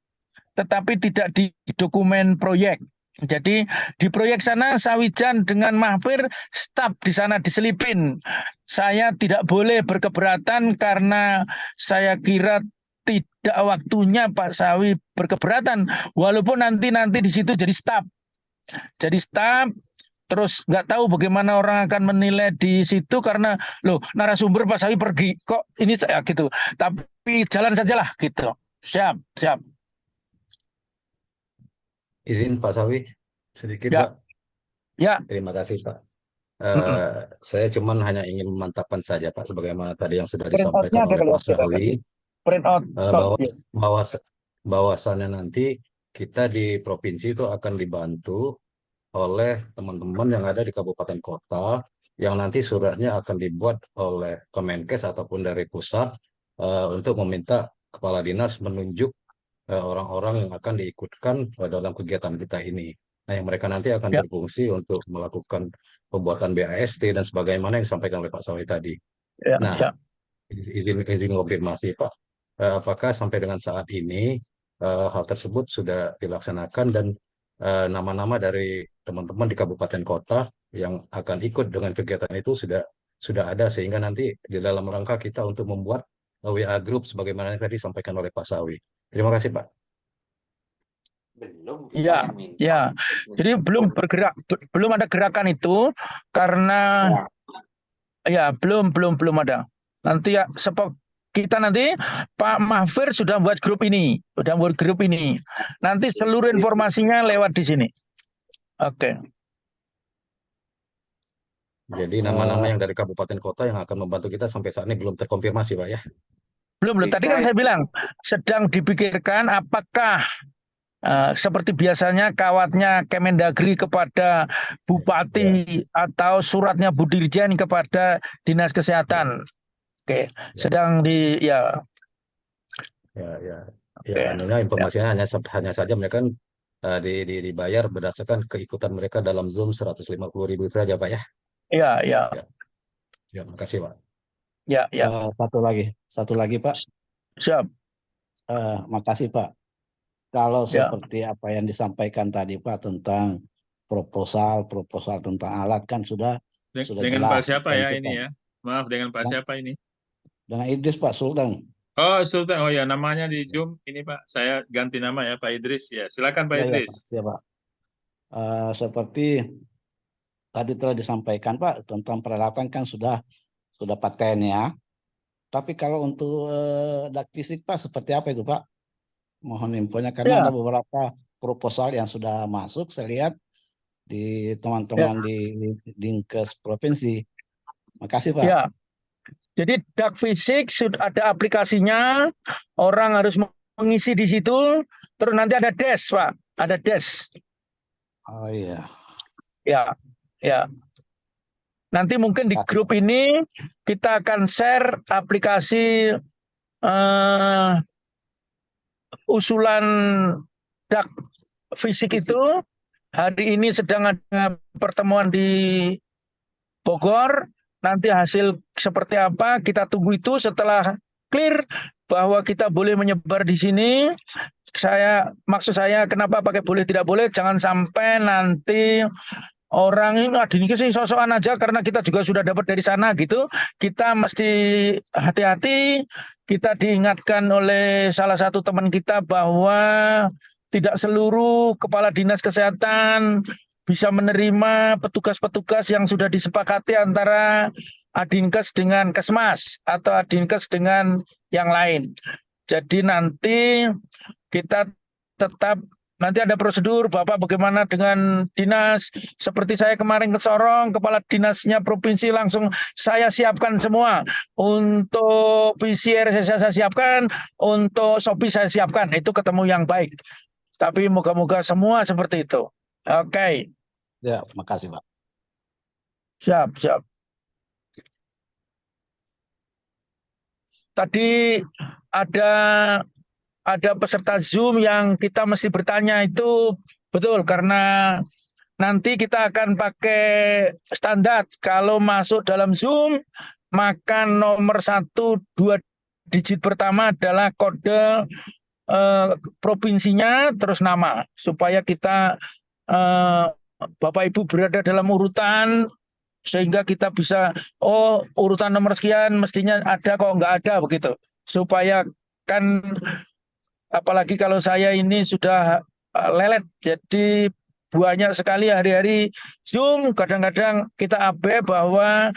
tetapi tidak di dokumen proyek. Jadi di proyek sana Sawijan dengan Mahfir staf di sana diselipin. Saya tidak boleh berkeberatan karena saya kira tidak waktunya Pak Sawi berkeberatan. Walaupun nanti di situ jadi staf. Jadi staf. Terus nggak tahu bagaimana orang akan menilai di situ karena loh narasumber Pak Sawi pergi kok ini saya gitu. Tapi jalan sajalah gitu. Siap. Izin Pak Sawi sedikit Ya. Pak. Ya. Terima kasih Pak. Saya cuman hanya ingin memantapkan saja Pak, sebagaimana tadi yang sudah Print disampaikan out-nya ada oleh Pak kalau Sawi, print out. Yes. bahwasannya nanti kita di provinsi itu akan dibantu oleh teman-teman yang ada di kabupaten kota, yang nanti suratnya akan dibuat oleh Kemenkes ataupun dari pusat untuk meminta kepala dinas menunjuk orang-orang yang akan diikutkan dalam kegiatan kita ini. Nah, yang mereka nanti akan berfungsi untuk melakukan pembuatan BAST dan sebagaimana yang disampaikan oleh Pak Sawi tadi. Izin konfirmasi Pak, apakah sampai dengan saat ini hal tersebut sudah dilaksanakan dan nama-nama dari teman-teman di kabupaten kota yang akan ikut dengan kegiatan itu sudah ada, sehingga nanti di dalam rangka kita untuk membuat WA group sebagaimana yang tadi disampaikan oleh Pak Sawi. Terima kasih Pak. Ya. Jadi belum bergerak, belum ada gerakan itu karena belum ada. Nanti kita nanti Pak Mahfir sudah buat grup ini, Nanti seluruh informasinya lewat di sini. Oke. Jadi nama-nama yang dari kabupaten kota yang akan membantu kita sampai saat ini belum terkonfirmasi Pak ya? Belum. Tadi kan saya bilang sedang dipikirkan apakah Seperti biasanya kawatnya Kemendagri kepada bupati atau suratnya Bu Dirjen kepada Dinas Kesehatan. Oke, sedang Ya, Oke. anunya informasinya hanya saja mereka kan dibayar berdasarkan keikutan mereka dalam Zoom 150.000 saja, Pak ya. Ya. Ya, makasih, Pak. Ya. Satu lagi Pak. Siap. Makasih Pak. Kalau Ya. seperti apa yang disampaikan tadi Pak tentang proposal tentang alat kan sudah Dengan jelas. Pak siapa ya Tentu, ini Pak. ya? Maaf, dengan Pak siapa ini? Dengan Idris Pak Sultan. Oh, Sultan. Oh ya, namanya di Zoom ini Pak. Saya ganti nama ya, Pak Idris. Ya, silakan Pak Ya, Idris. Pak. Siap, Pak. Seperti tadi telah disampaikan Pak tentang peralatan kan sudah paten ya. Tapi kalau untuk dak fisik Pak seperti apa itu Pak? Mohon infonya karena ada beberapa proposal yang sudah masuk saya lihat di teman-teman di Dinkes provinsi. Makasih Pak. Ya. Jadi dak fisik sudah ada aplikasinya, orang harus mengisi di situ, terus nanti ada desk Pak, ada desk. Oh iya. Ya. Nanti mungkin di grup ini kita akan share aplikasi usulan dak fisik itu. Hari ini sedang ada pertemuan di Bogor. Nanti hasil seperti apa kita tunggu itu. Setelah clear bahwa kita boleh menyebar di sini, maksud saya kenapa pakai boleh tidak boleh, jangan sampai nanti orang ini ini sih sosokan aja karena kita juga sudah dapat dari sana gitu. Kita mesti hati-hati. Kita diingatkan oleh salah satu teman kita bahwa tidak seluruh kepala dinas kesehatan bisa menerima petugas-petugas yang sudah disepakati antara Adinkes dengan Kesmas atau Adinkes dengan yang lain. Jadi nanti kita tetap nanti ada prosedur, Bapak bagaimana dengan dinas, seperti saya kemarin ke Sorong, kepala dinasnya provinsi langsung saya siapkan semua, untuk PCR saya siapkan, untuk Shopee saya siapkan, itu ketemu yang baik. Tapi moga-moga semua seperti itu. Oke. Ya, makasih Pak. Siap. Tadi ada peserta Zoom yang kita mesti bertanya itu betul karena nanti kita akan pakai standar kalau masuk dalam Zoom maka nomor 1 2 digit pertama adalah kode provinsinya terus nama supaya kita Bapak Ibu berada dalam urutan sehingga kita bisa urutan nomor sekian mestinya ada kok nggak ada begitu supaya kan apalagi kalau saya ini sudah lelet jadi banyak sekali hari-hari Zoom kadang-kadang kita abe bahwa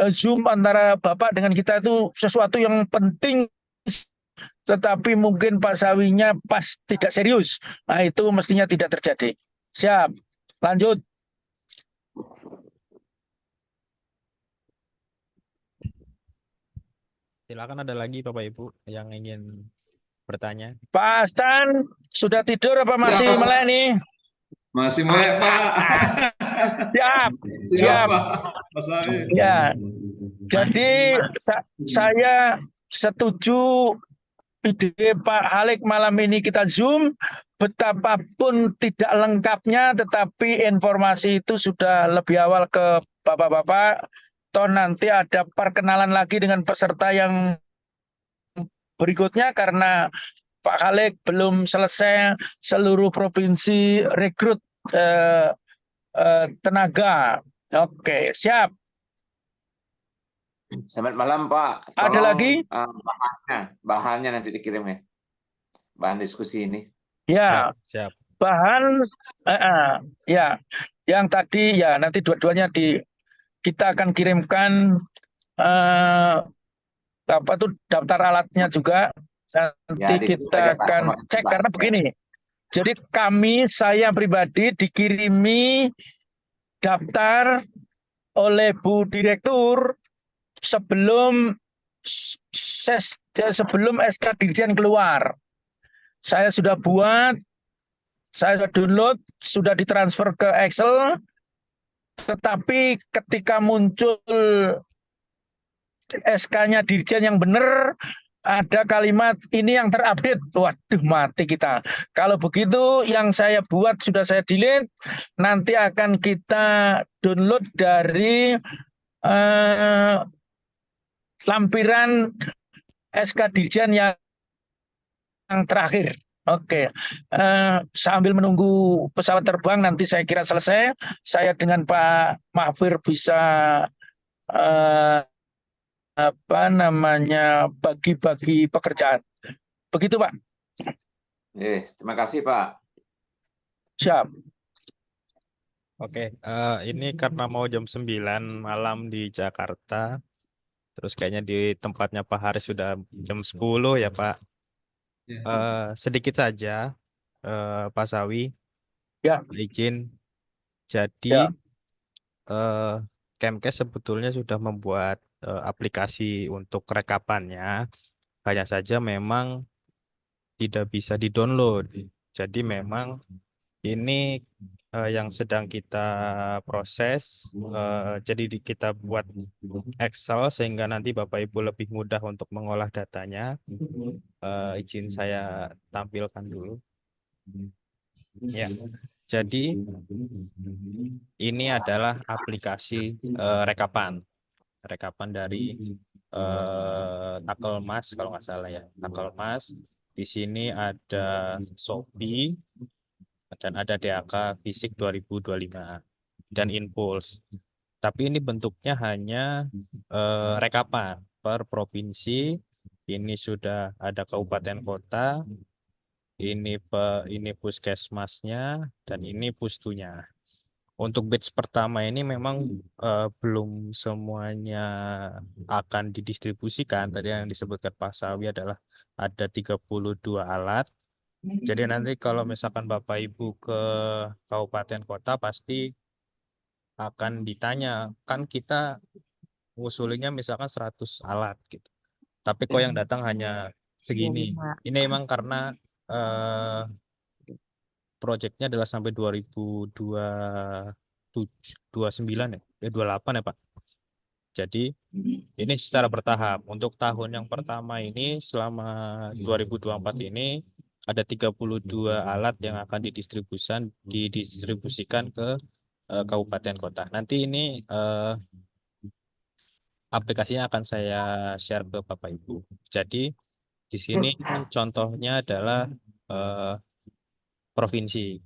Zoom antara Bapak dengan kita itu sesuatu yang penting tetapi mungkin Pak Sawinya pas tidak serius. Nah itu mestinya tidak terjadi. Siap. Lanjut. Silakan ada lagi Bapak Ibu yang ingin bertanya. Pak Astan sudah tidur apa masih melek nih? Masih melek Pak. Siap. Pak. Mas Ari. Ya. Jadi saya setuju ide Pak Halik malam ini kita Zoom. Betapapun tidak lengkapnya, tetapi informasi itu sudah lebih awal ke Bapak-Bapak. Toh nanti ada perkenalan lagi dengan peserta yang berikutnya karena Pak Halik belum selesai seluruh provinsi rekrut tenaga. Oke, siap. Selamat malam Pak. Ada lagi? Bahannya nanti dikirim ya. Bahan diskusi ini. Ya. Siap. Bahan ya yang tadi ya nanti dua-duanya kita akan kirimkan apa tuh daftar alatnya juga nanti kita akan cek karena begini. Jadi saya pribadi dikirimi daftar oleh Bu Direktur sebelum SK Dirjen keluar. Saya sudah buat Saya sudah download, sudah ditransfer ke Excel, tetapi ketika muncul SK-nya Dirjen yang benar, ada kalimat ini yang terupdate. Waduh, mati kita. Kalau begitu yang saya buat sudah saya delete, nanti akan kita download dari lampiran SK Dirjen yang terakhir. Oke, sambil menunggu pesawat terbang nanti saya kira selesai. Saya dengan Pak Mahfir bisa bagi-bagi pekerjaan. Begitu Pak. Terima kasih Pak. Siap. Oke, ini karena mau jam 9 malam di Jakarta, terus kayaknya di tempatnya Pak Haris sudah jam 10 ya Pak. Sedikit saja, Pak Sawi, ya izin. Jadi, Kemkes sebetulnya sudah membuat aplikasi untuk rekapannya, hanya saja memang tidak bisa di-download. Jadi memang ini yang sedang kita proses, jadi kita buat Excel sehingga nanti Bapak Ibu lebih mudah untuk mengolah datanya. Izin saya tampilkan dulu. Ya, jadi ini adalah aplikasi rekapan dari Takelmas kalau nggak salah ya, Takelmas. Di sini ada Shopee dan ada DAK Fisik 2025 dan Impulse. Tapi ini bentuknya hanya rekapan per provinsi. Ini sudah ada kabupaten kota, ini puskesmasnya, dan ini pustunya. Untuk batch pertama ini memang belum semuanya akan didistribusikan. Tadi yang disebutkan Pak Sawi adalah ada 32 alat. Jadi nanti kalau misalkan Bapak Ibu ke kabupaten kota pasti akan ditanya, kan kita ngusulinnya misalkan 100 alat gitu. Tapi kok yang datang hanya segini. Ini memang karena proyeknya adalah sampai 2029 ya, 28 ya Pak. Jadi ini secara bertahap. Untuk tahun yang pertama ini selama 2024 ini ada 32 alat yang akan didistribusikan ke kabupaten kota. Nanti ini aplikasinya akan saya share ke Bapak Ibu. Jadi di sini contohnya adalah provinsi.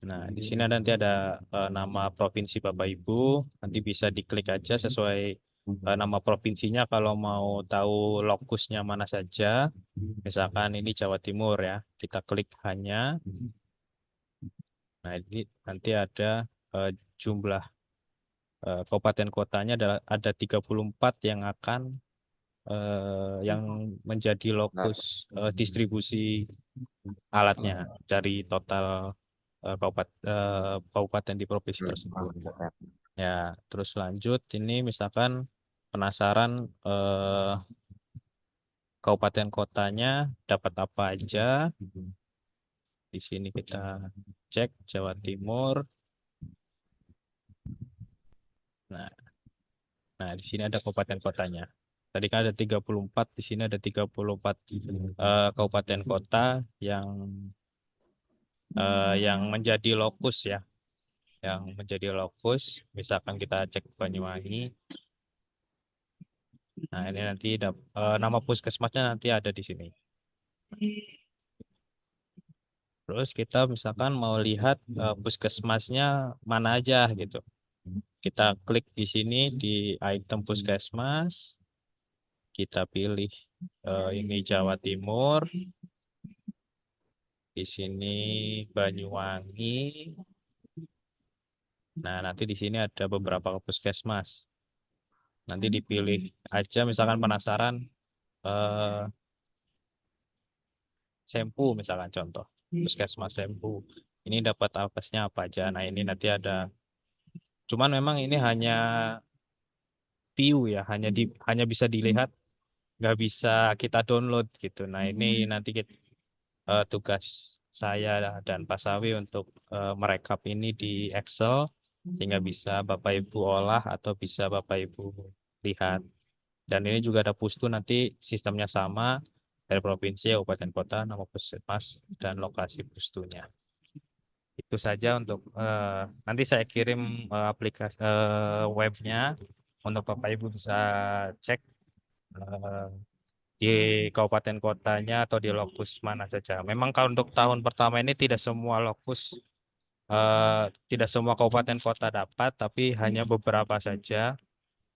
Nah, di sini nanti ada nama provinsi Bapak Ibu. Nanti bisa diklik aja sesuai nama provinsinya kalau mau tahu lokusnya mana saja. Misalkan ini Jawa Timur ya. Kita klik hanya. Nah, ini nanti ada jumlah kabupaten kotanya ada 34 yang akan yang menjadi lokus distribusi alatnya dari total kabupaten di provinsi tersebut. Ya, terus lanjut ini misalkan penasaran kabupaten kotanya dapat apa aja. Di sini kita cek Jawa Timur. Nah, di sini ada kabupaten kotanya. Tadi kan ada 34, di sini ada 34 kabupaten kota yang menjadi lokus ya. Yang menjadi lokus, misalkan kita cek Banyuwangi. Nah, ini nanti nama puskesmasnya nanti ada di sini. Terus kita misalkan mau lihat puskesmasnya mana aja gitu. Kita klik di sini di item puskesmas. Kita pilih ini Jawa Timur. Di sini Banyuwangi. Nah, nanti di sini ada beberapa puskesmas. Nanti dipilih aja misalkan penasaran Sempu misalkan contoh. Puskesmas Sempu. Ini dapat alkesnya apa aja. Nah, ini nanti ada. Cuman memang ini hanya view ya, hanya bisa dilihat, nggak bisa kita download gitu. Nah, ini nanti tugas saya dan Pak Sawi untuk merekap ini di Excel sehingga bisa Bapak Ibu olah atau bisa Bapak Ibu lihat. Dan ini juga ada Pustu, nanti sistemnya sama dari provinsi, kabupaten kota, nama puskesmas dan lokasi Pustunya. Itu saja untuk nanti saya kirim aplikasi webnya untuk Bapak Ibu bisa cek di kabupaten kotanya atau di lokus mana saja. Memang kalau untuk tahun pertama ini tidak semua lokus, tidak semua kabupaten kota dapat, tapi hanya beberapa saja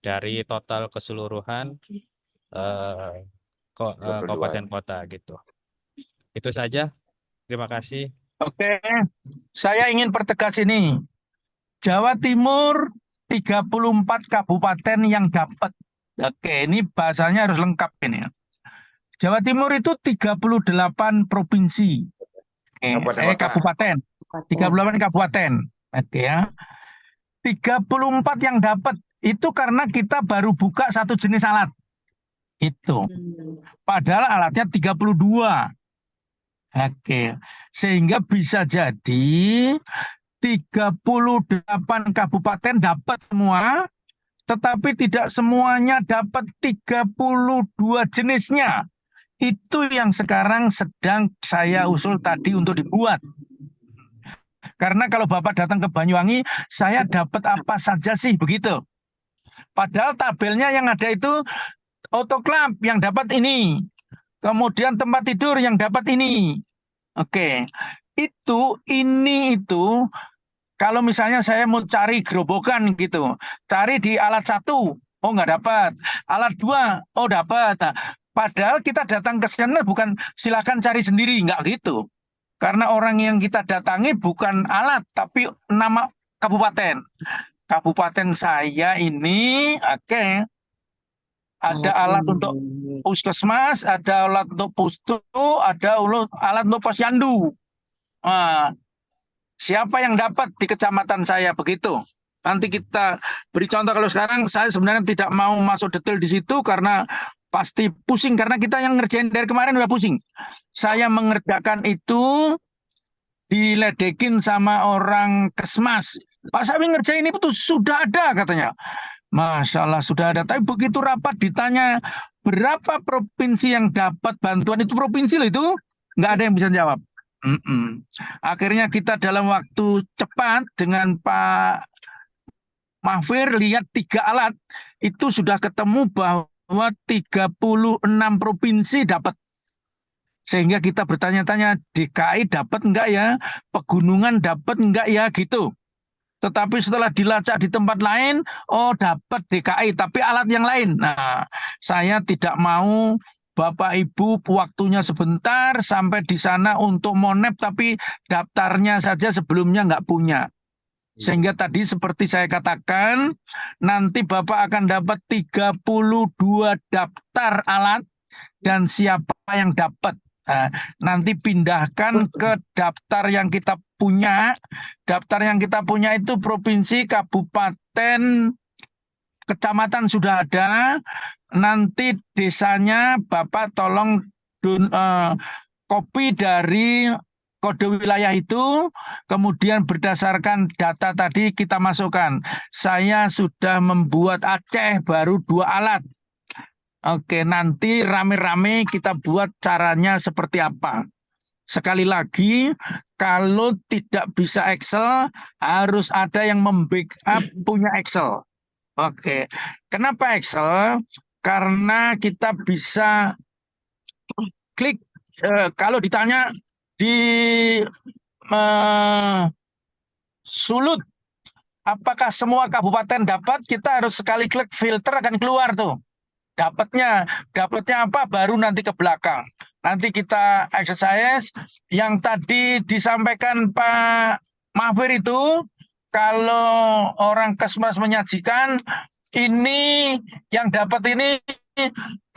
dari total keseluruhan kabupaten kota gitu. Itu saja. Terima kasih. Oke, saya ingin pertegas ini. Jawa Timur 34 kabupaten yang dapat. Oke, ini bahasanya harus lengkap ini. Jawa Timur itu 38 provinsi. Kabupaten. 38 kabupaten. Oke ya. 34 yang dapat itu karena kita baru buka satu jenis alat. Itu. Padahal alatnya 32. Oke. Sehingga bisa jadi 38 kabupaten dapat semua, tetapi tidak semuanya dapat 32 jenisnya. Itu yang sekarang sedang saya usul tadi untuk dibuat. Karena kalau Bapak datang ke Banyuwangi, saya dapat apa saja sih begitu. Padahal tabelnya yang ada itu autoklaf yang dapat ini. Kemudian tempat tidur yang dapat ini. Oke. Itu kalau misalnya saya mau cari gerobokan gitu. Cari di alat 1, oh nggak dapat. Alat 2, oh dapat. Padahal kita datang ke sana bukan silakan cari sendiri, nggak gitu. Karena orang yang kita datangi bukan alat, tapi nama kabupaten. Kabupaten saya ini, oke, ada alat untuk puskesmas, ada alat untuk pustu, ada alat untuk posyandu. Nah, siapa yang dapat di kecamatan saya begitu? Nanti kita beri contoh. Kalau sekarang saya sebenarnya tidak mau masuk detail di situ karena pasti pusing, karena kita yang ngerjain dari kemarin udah pusing. Saya mengerjakan itu diledekin sama orang Kesmas. Pak Sawi ngerjain ini betul sudah ada katanya. Masya Allah sudah ada. Tapi begitu rapat ditanya berapa provinsi yang dapat bantuan, itu provinsi loh itu nggak ada yang bisa jawab. Akhirnya kita dalam waktu cepat dengan Pak Mahfir lihat 3 alat itu sudah ketemu bahwa 36 provinsi dapat. Sehingga kita bertanya-tanya, DKI dapat enggak ya? Pegunungan dapat enggak ya? Gitu. Tetapi setelah dilacak di tempat lain, oh dapat DKI, tapi alat yang lain. Nah, saya tidak mau Bapak Ibu waktunya sebentar sampai di sana untuk monep, tapi daftarnya saja sebelumnya enggak punya. Sehingga tadi seperti saya katakan, nanti Bapak akan dapat 32 daftar alat dan siapa yang dapat. Nah, nanti pindahkan ke daftar yang kita punya. Daftar yang kita punya itu provinsi, kabupaten, kecamatan sudah ada. Nanti desanya Bapak tolong copy dari kode wilayah itu, kemudian berdasarkan data tadi kita masukkan. Saya sudah membuat Aceh baru 2 alat. Oke, nanti rame-rame kita buat caranya seperti apa. Sekali lagi, kalau tidak bisa Excel, harus ada yang membackup punya Excel. Oke, kenapa Excel? Karena kita bisa klik, kalau ditanya, di Sulut, apakah semua kabupaten dapat? Kita harus sekali klik filter akan keluar tuh. Dapatnya apa? Baru nanti ke belakang. Nanti kita exercise yang tadi disampaikan Pak Mahfir itu, kalau orang Kesmas menyajikan ini yang dapat ini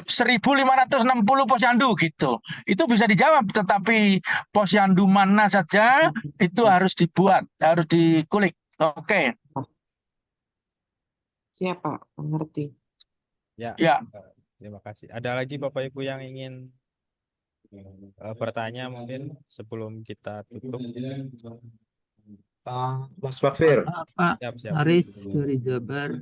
1.560 posyandu gitu. Itu bisa dijawab, tetapi posyandu mana saja itu harus dibuat, harus dikulik. Oke. Siapa? Mengerti. Ya. Ya. Terima kasih. Ada lagi Bapak Ibu yang ingin Bertanya mungkin sebelum kita tutup. Mas Makfir, Maaf, Pak. Siap, siap. Haris dari Jabar.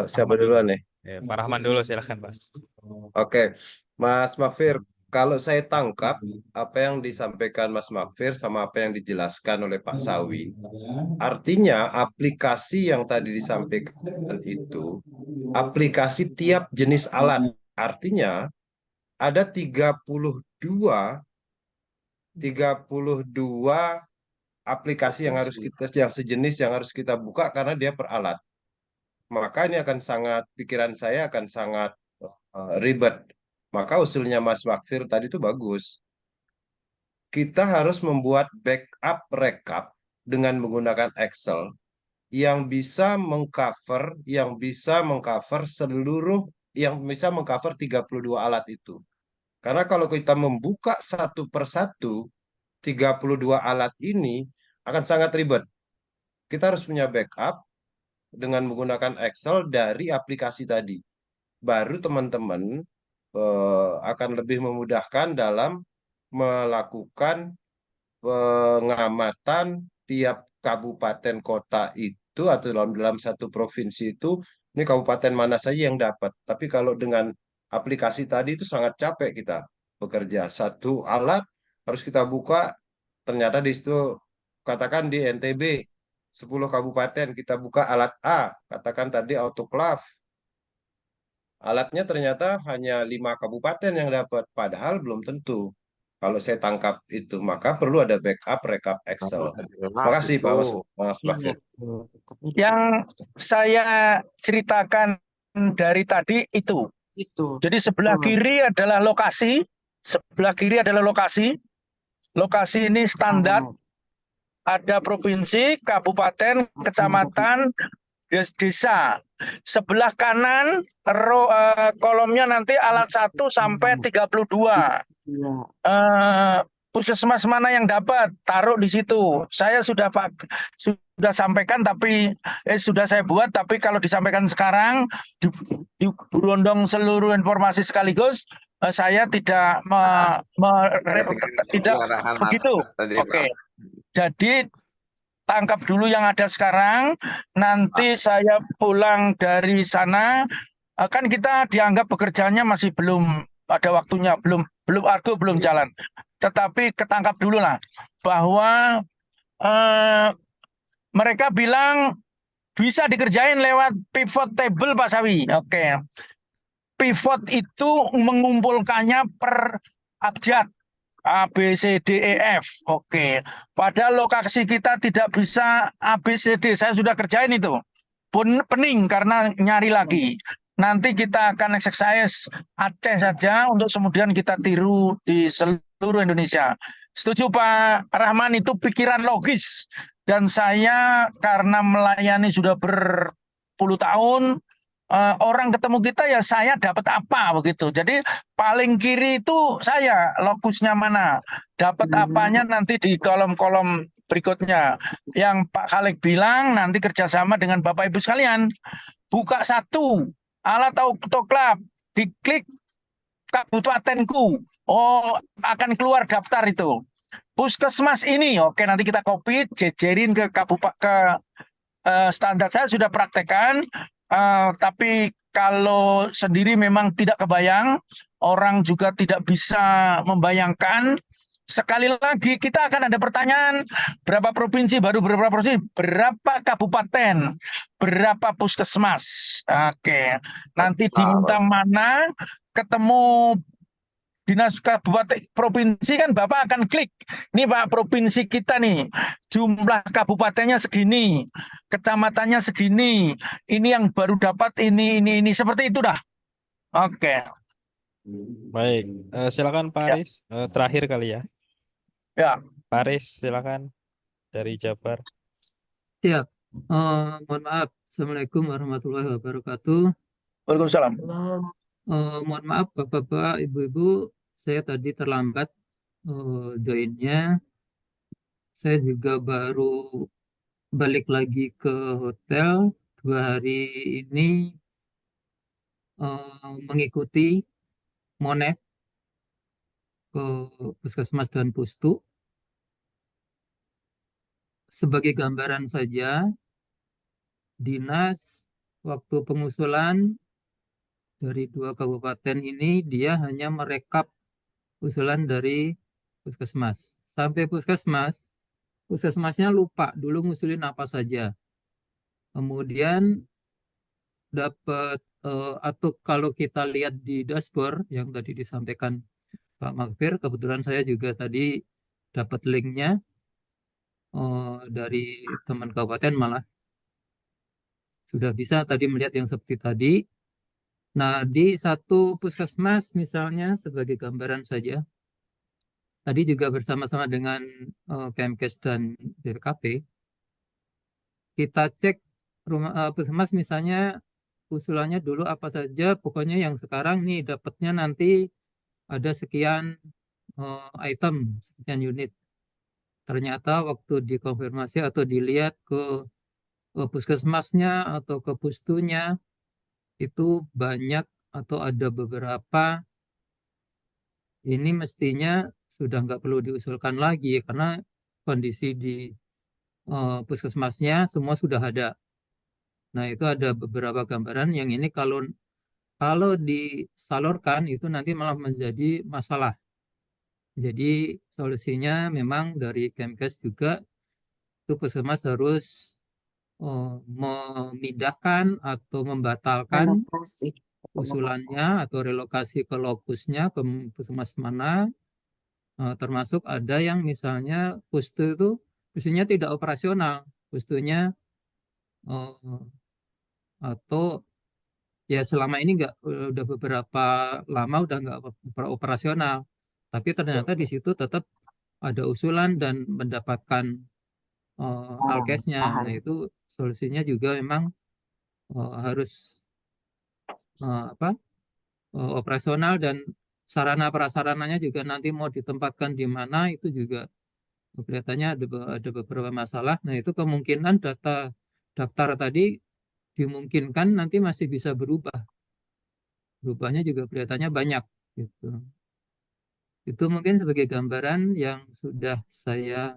siapa Rahman duluan nih? Ya, Pak Rahman dulu silakan, Mas. Oke, Mas Makfir, kalau saya tangkap apa yang disampaikan Mas Makfir sama apa yang dijelaskan oleh Pak Sawi, artinya aplikasi yang tadi disampaikan itu aplikasi tiap jenis alat. Artinya ada 32 aplikasi yang harus kita yang sejenis yang harus kita buka karena dia per alat. Maka ini akan sangat pikiran saya akan sangat ribet. Maka usulnya Mas Makfir tadi itu bagus. Kita harus membuat backup rekap dengan menggunakan Excel yang bisa mengcover seluruh yang bisa mengcover 32 alat itu. Karena kalau kita membuka satu persatu 32 alat ini akan sangat ribet. Kita harus punya backup dengan menggunakan Excel dari aplikasi tadi. Baru teman-teman akan lebih memudahkan dalam melakukan pengamatan tiap kabupaten kota itu atau dalam satu provinsi itu ini kabupaten mana saja yang dapat. Tapi kalau dengan aplikasi tadi itu sangat capek kita bekerja. Satu alat harus kita buka, ternyata di situ katakan di NTB 10 kabupaten kita buka alat A, katakan tadi autoclave. Alatnya ternyata hanya 5 kabupaten yang dapat, padahal belum tentu. Kalau saya tangkap itu, maka perlu ada backup rekap Excel. Terima kasih Pak Mas Bakfir. Yang saya ceritakan dari tadi itu. Jadi sebelah kiri adalah lokasi, Lokasi ini standar. Ada provinsi, kabupaten, kecamatan, desa. Sebelah kanan kolomnya nanti alat 1 sampai 32. Puskesmas mana yang dapat, taruh di situ. Saya sudah sampaikan tapi sudah saya buat, tapi kalau disampaikan sekarang di berondong seluruh informasi sekaligus, saya tidak tidak begitu. Oke. Jadi tangkap dulu yang ada sekarang, nanti saya pulang dari sana, kan kita dianggap bekerjanya masih belum ada waktunya, belum argo belum jalan. Tetapi ketangkap dulu lah bahwa mereka bilang bisa dikerjain lewat pivot table Pak Sawi. Oke. Pivot itu mengumpulkannya per abjad. A, B, C, D, E, F. Oke. Padahal lokasi kita tidak bisa A, B, C, D. Saya sudah kerjain itu. Pening karena nyari lagi. Nanti kita akan exercise Aceh saja untuk kemudian kita tiru di seluruh Indonesia. Setuju Pak Rahman, itu pikiran logis. Dan saya karena melayani sudah berpuluh tahun, orang ketemu kita ya saya dapat apa begitu. Jadi paling kiri itu saya, lokusnya mana, dapat apanya nanti di kolom-kolom berikutnya. Yang Pak Khalid bilang nanti kerjasama dengan Bapak Ibu sekalian, buka satu alat autoclave, diklik kabupatenku, akan keluar daftar itu. Puskesmas ini, oke nanti kita copy, jejerin ke standar. Saya sudah praktekkan. Tapi kalau sendiri memang tidak kebayang, orang juga tidak bisa membayangkan. Sekali lagi kita akan ada pertanyaan, berapa provinsi, baru berapa provinsi, berapa kabupaten, berapa puskesmas. Oke, nanti diminta mana, ketemu dinas kabupaten provinsi kan Bapak akan klik. Ini Pak provinsi kita nih, jumlah kabupatennya segini, kecamatannya segini, ini yang baru dapat ini seperti itu dah. Oke. Baik, silakan Pak Aris, terakhir kali ya. Ya. Pak Aris, silakan dari Jabar. Siap. Mohon maaf. Assalamualaikum warahmatullahi wabarakatuh. Waalaikumsalam. Mohon maaf Bapak-bapak, Ibu-ibu, saya tadi terlambat joinnya. Saya juga baru balik lagi ke hotel 2 hari ini mengikuti Monet ke puskesmas dan pustu. Sebagai gambaran saja, dinas waktu pengusulan dari 2 kabupaten ini dia hanya merekap usulan dari puskesmas. Sampai puskesmasnya lupa dulu ngusulin apa saja. Kemudian dapat atau kalau kita lihat di dashboard yang tadi disampaikan Pak Magfir, kebetulan saya juga tadi dapat linknya dari teman kabupaten malah sudah bisa tadi melihat yang seperti tadi. Nah, di satu puskesmas misalnya sebagai gambaran saja, tadi juga bersama-sama dengan Kemkes dan BPKP, kita cek puskesmas misalnya usulannya dulu apa saja, pokoknya yang sekarang nih dapatnya nanti ada sekian item, sekian unit. Ternyata waktu dikonfirmasi atau dilihat ke puskesmasnya atau ke pustunya, itu banyak atau ada beberapa ini mestinya sudah nggak perlu diusulkan lagi karena kondisi di puskesmasnya semua sudah ada. Nah, itu ada beberapa gambaran yang ini kalau disalurkan itu nanti malah menjadi masalah. Jadi solusinya memang dari Kemkes juga itu puskesmas harus memindahkan atau membatalkan Relokasi. usulannya atau relokasi ke lokusnya ke puskesmas mana, termasuk ada yang misalnya pustunya tidak operasional, pustunya atau ya selama ini udah beberapa lama udah nggak operasional, tapi ternyata di situ tetap ada usulan dan mendapatkan alkesnya. Nah, itu solusinya juga memang harus operasional dan sarana prasarananya juga nanti mau ditempatkan di mana itu juga kelihatannya ada beberapa masalah. Nah, itu kemungkinan daftar tadi dimungkinkan nanti masih bisa berubah. Berubahnya juga kelihatannya banyak gitu. Itu mungkin sebagai gambaran yang sudah saya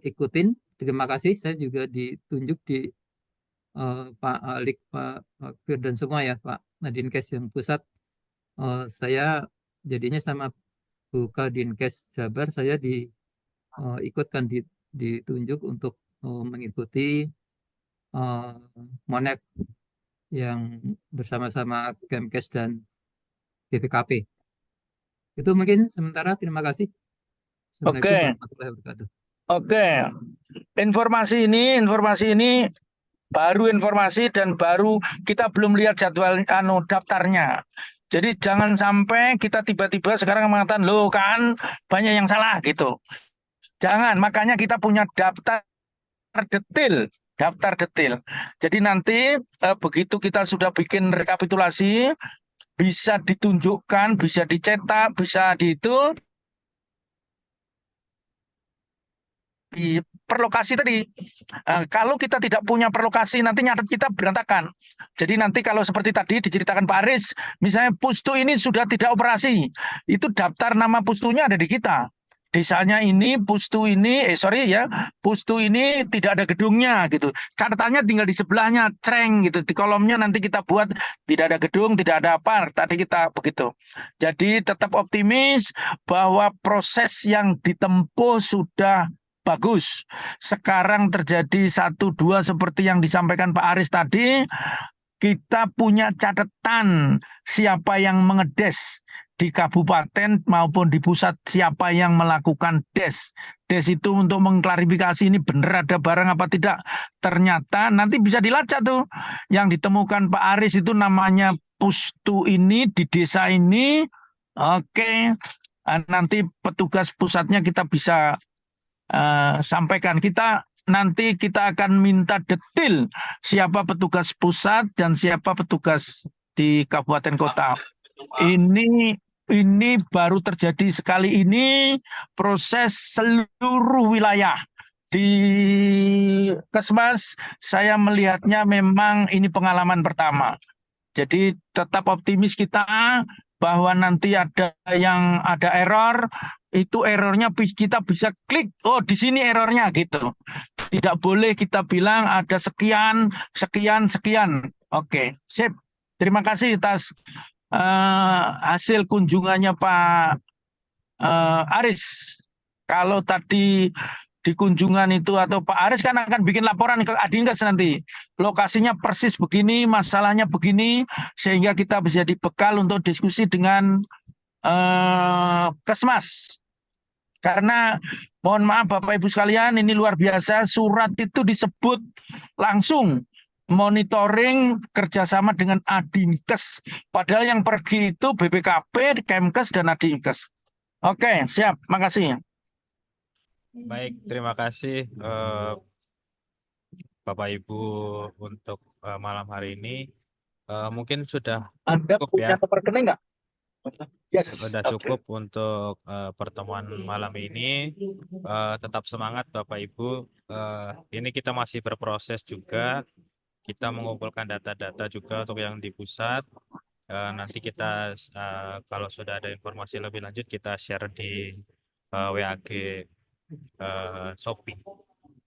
ikutin. Terima kasih. Saya juga ditunjuk di Pak Alik, Pak Fir dan semua ya, Pak Nadinkes yang pusat. Saya jadinya sama Bu Kadinkes Jabar, saya diikutkan ditunjuk untuk mengikuti Monep yang bersama-sama Kemkes dan BPKP. Itu mungkin sementara. Terima kasih. Assalamualaikum Oke, warahmatullahi wabarakatuh. oke. Informasi ini baru informasi dan baru kita belum lihat jadwal daftarnya. Jadi jangan sampai kita tiba-tiba sekarang mengatakan loh kan banyak yang salah gitu. Jangan, makanya kita punya daftar detail. Jadi nanti begitu kita sudah bikin rekapitulasi, bisa ditunjukkan, bisa dicetak, bisa itu di perlokasi tadi. Kalau kita tidak punya perlokasi nanti nyatet kita berantakan. Jadi nanti kalau seperti tadi diceritakan Pak Aris, misalnya pustu ini sudah tidak operasi, itu daftar nama pustunya ada di kita. Desanya ini, pustu ini tidak ada gedungnya gitu. Catatannya tinggal di sebelahnya, cereng gitu. Di kolomnya nanti kita buat tidak ada gedung, tidak ada apa. Tadi kita begitu. Jadi tetap optimis bahwa proses yang ditempuh sudah bagus. Sekarang terjadi 1-2 seperti yang disampaikan Pak Aris tadi. Kita punya catatan siapa yang mengedes di kabupaten maupun di pusat, siapa yang melakukan des. Des itu untuk mengklarifikasi ini benar ada barang apa tidak. Ternyata nanti bisa dilacak tuh. Yang ditemukan Pak Aris itu namanya pustu ini di desa ini. Oke. Nanti petugas pusatnya kita bisa sampaikan. Nanti kita akan minta detail siapa petugas pusat dan siapa petugas di kabupaten kota. Ini baru terjadi sekali ini proses seluruh wilayah. Di Kesmas saya melihatnya memang ini pengalaman pertama. Jadi tetap optimis kita bahwa nanti ada yang ada error, itu errornya kita bisa klik, oh di sini errornya gitu. Tidak boleh kita bilang ada sekian, sekian, sekian. Oke, sip. Terima kasih atas hasil kunjungannya Pak Aris. Kalau tadi di kunjungan itu atau Pak Aris kan akan bikin laporan ke Adinkes nanti. Lokasinya persis begini, masalahnya begini, sehingga kita bisa dibekal untuk diskusi dengan Kesmas. Karena mohon maaf Bapak Ibu sekalian, ini luar biasa, surat itu disebut langsung monitoring kerjasama dengan Adinkes. Padahal yang pergi itu BPKP, Kemkes, dan Adinkes. Oke, siap. Makasih. Baik, terima kasih Bapak Ibu untuk malam hari ini. Mungkin sudah Anda cukup punya ya. nomor rekening nggak? Yes. Sudah cukup untuk pertemuan malam ini. Tetap semangat Bapak Ibu. Ini kita masih berproses juga. Kita mengumpulkan data-data juga untuk yang di pusat. Nanti kita kalau sudah ada informasi lebih lanjut kita share di WAG Shopee.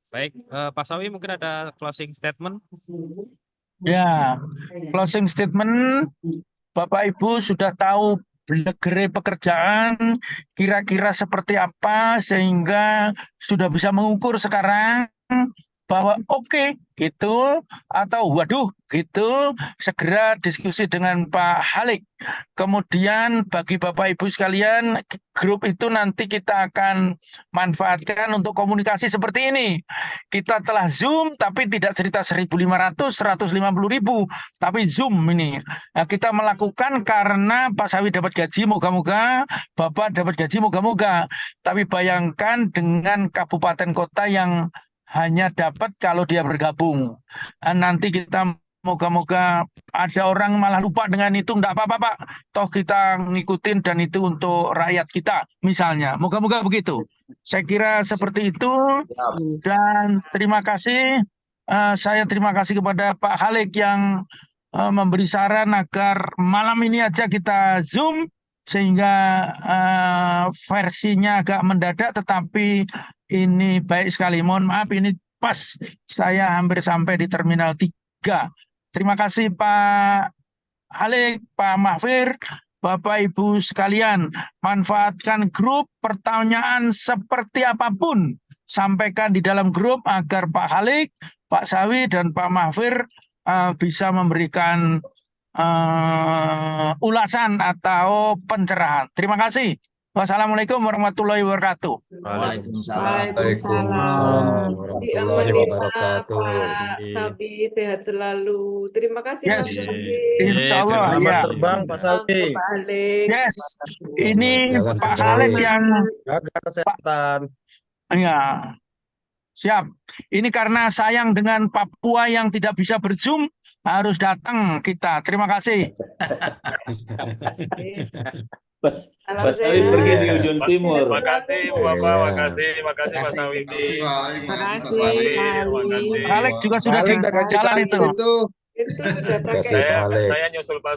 Baik, Pak Sawi mungkin ada closing statement. Ya, closing statement. Bapak Ibu sudah tahu belegere pekerjaan kira-kira seperti apa sehingga sudah bisa mengukur sekarang bahwa oke, gitu atau waduh gitu, segera diskusi dengan Pak Halik. Kemudian bagi Bapak Ibu sekalian, grup itu nanti kita akan manfaatkan untuk komunikasi seperti ini. Kita telah Zoom tapi tidak cerita 1.500, 150.000, tapi Zoom ini. Nah, kita melakukan karena Pak Sawi dapat gaji, moga-moga Bapak dapat gaji, moga-moga. Tapi bayangkan dengan kabupaten kota yang hanya dapat kalau dia bergabung. Nanti kita moga-moga ada orang malah lupa dengan itu, enggak apa-apa Pak. Toh kita ngikutin dan itu untuk rakyat kita misalnya. Moga-moga begitu. Saya kira seperti itu. Dan terima kasih. Saya terima kasih kepada Pak Halik yang memberi saran agar malam ini aja kita Zoom sehingga versinya agak mendadak, tetapi ini baik sekali. Mohon maaf, ini pas saya hampir sampai di Terminal 3. Terima kasih Pak Halik, Pak Mahfir, Bapak Ibu sekalian. Manfaatkan grup, pertanyaan seperti apapun sampaikan di dalam grup agar Pak Halik, Pak Sawi, dan Pak Mahfir bisa memberikan ulasan atau pencerahan. Terima kasih. Wassalamualaikum warahmatullahi wabarakatuh. Waalaikumsalam. Warahmatullahi wabarakatuh. Pak Sawi sehat selalu. Terima kasih Yes, Mas Sawi. insya Allah Selamat ya. terbang Pak Sawi. Pak Halik. Yes, ini Jalan Pak Pak Halik Sawi. yang Jaga kesehatan. ya siap. Ini karena sayang dengan Papua yang tidak bisa berzoom, harus datang kita. Terima kasih. Salam Pak Sawi sehat. pergi di ujung timur. Makasih Bapak, makasih Pak Sawi. Terima kasih Pak Makasih. Pak Halik juga sudah Halik di udah ganti jalan salju itu. Itu sudah Terima kasih pakai Pak Halik. Saya nyusul Pak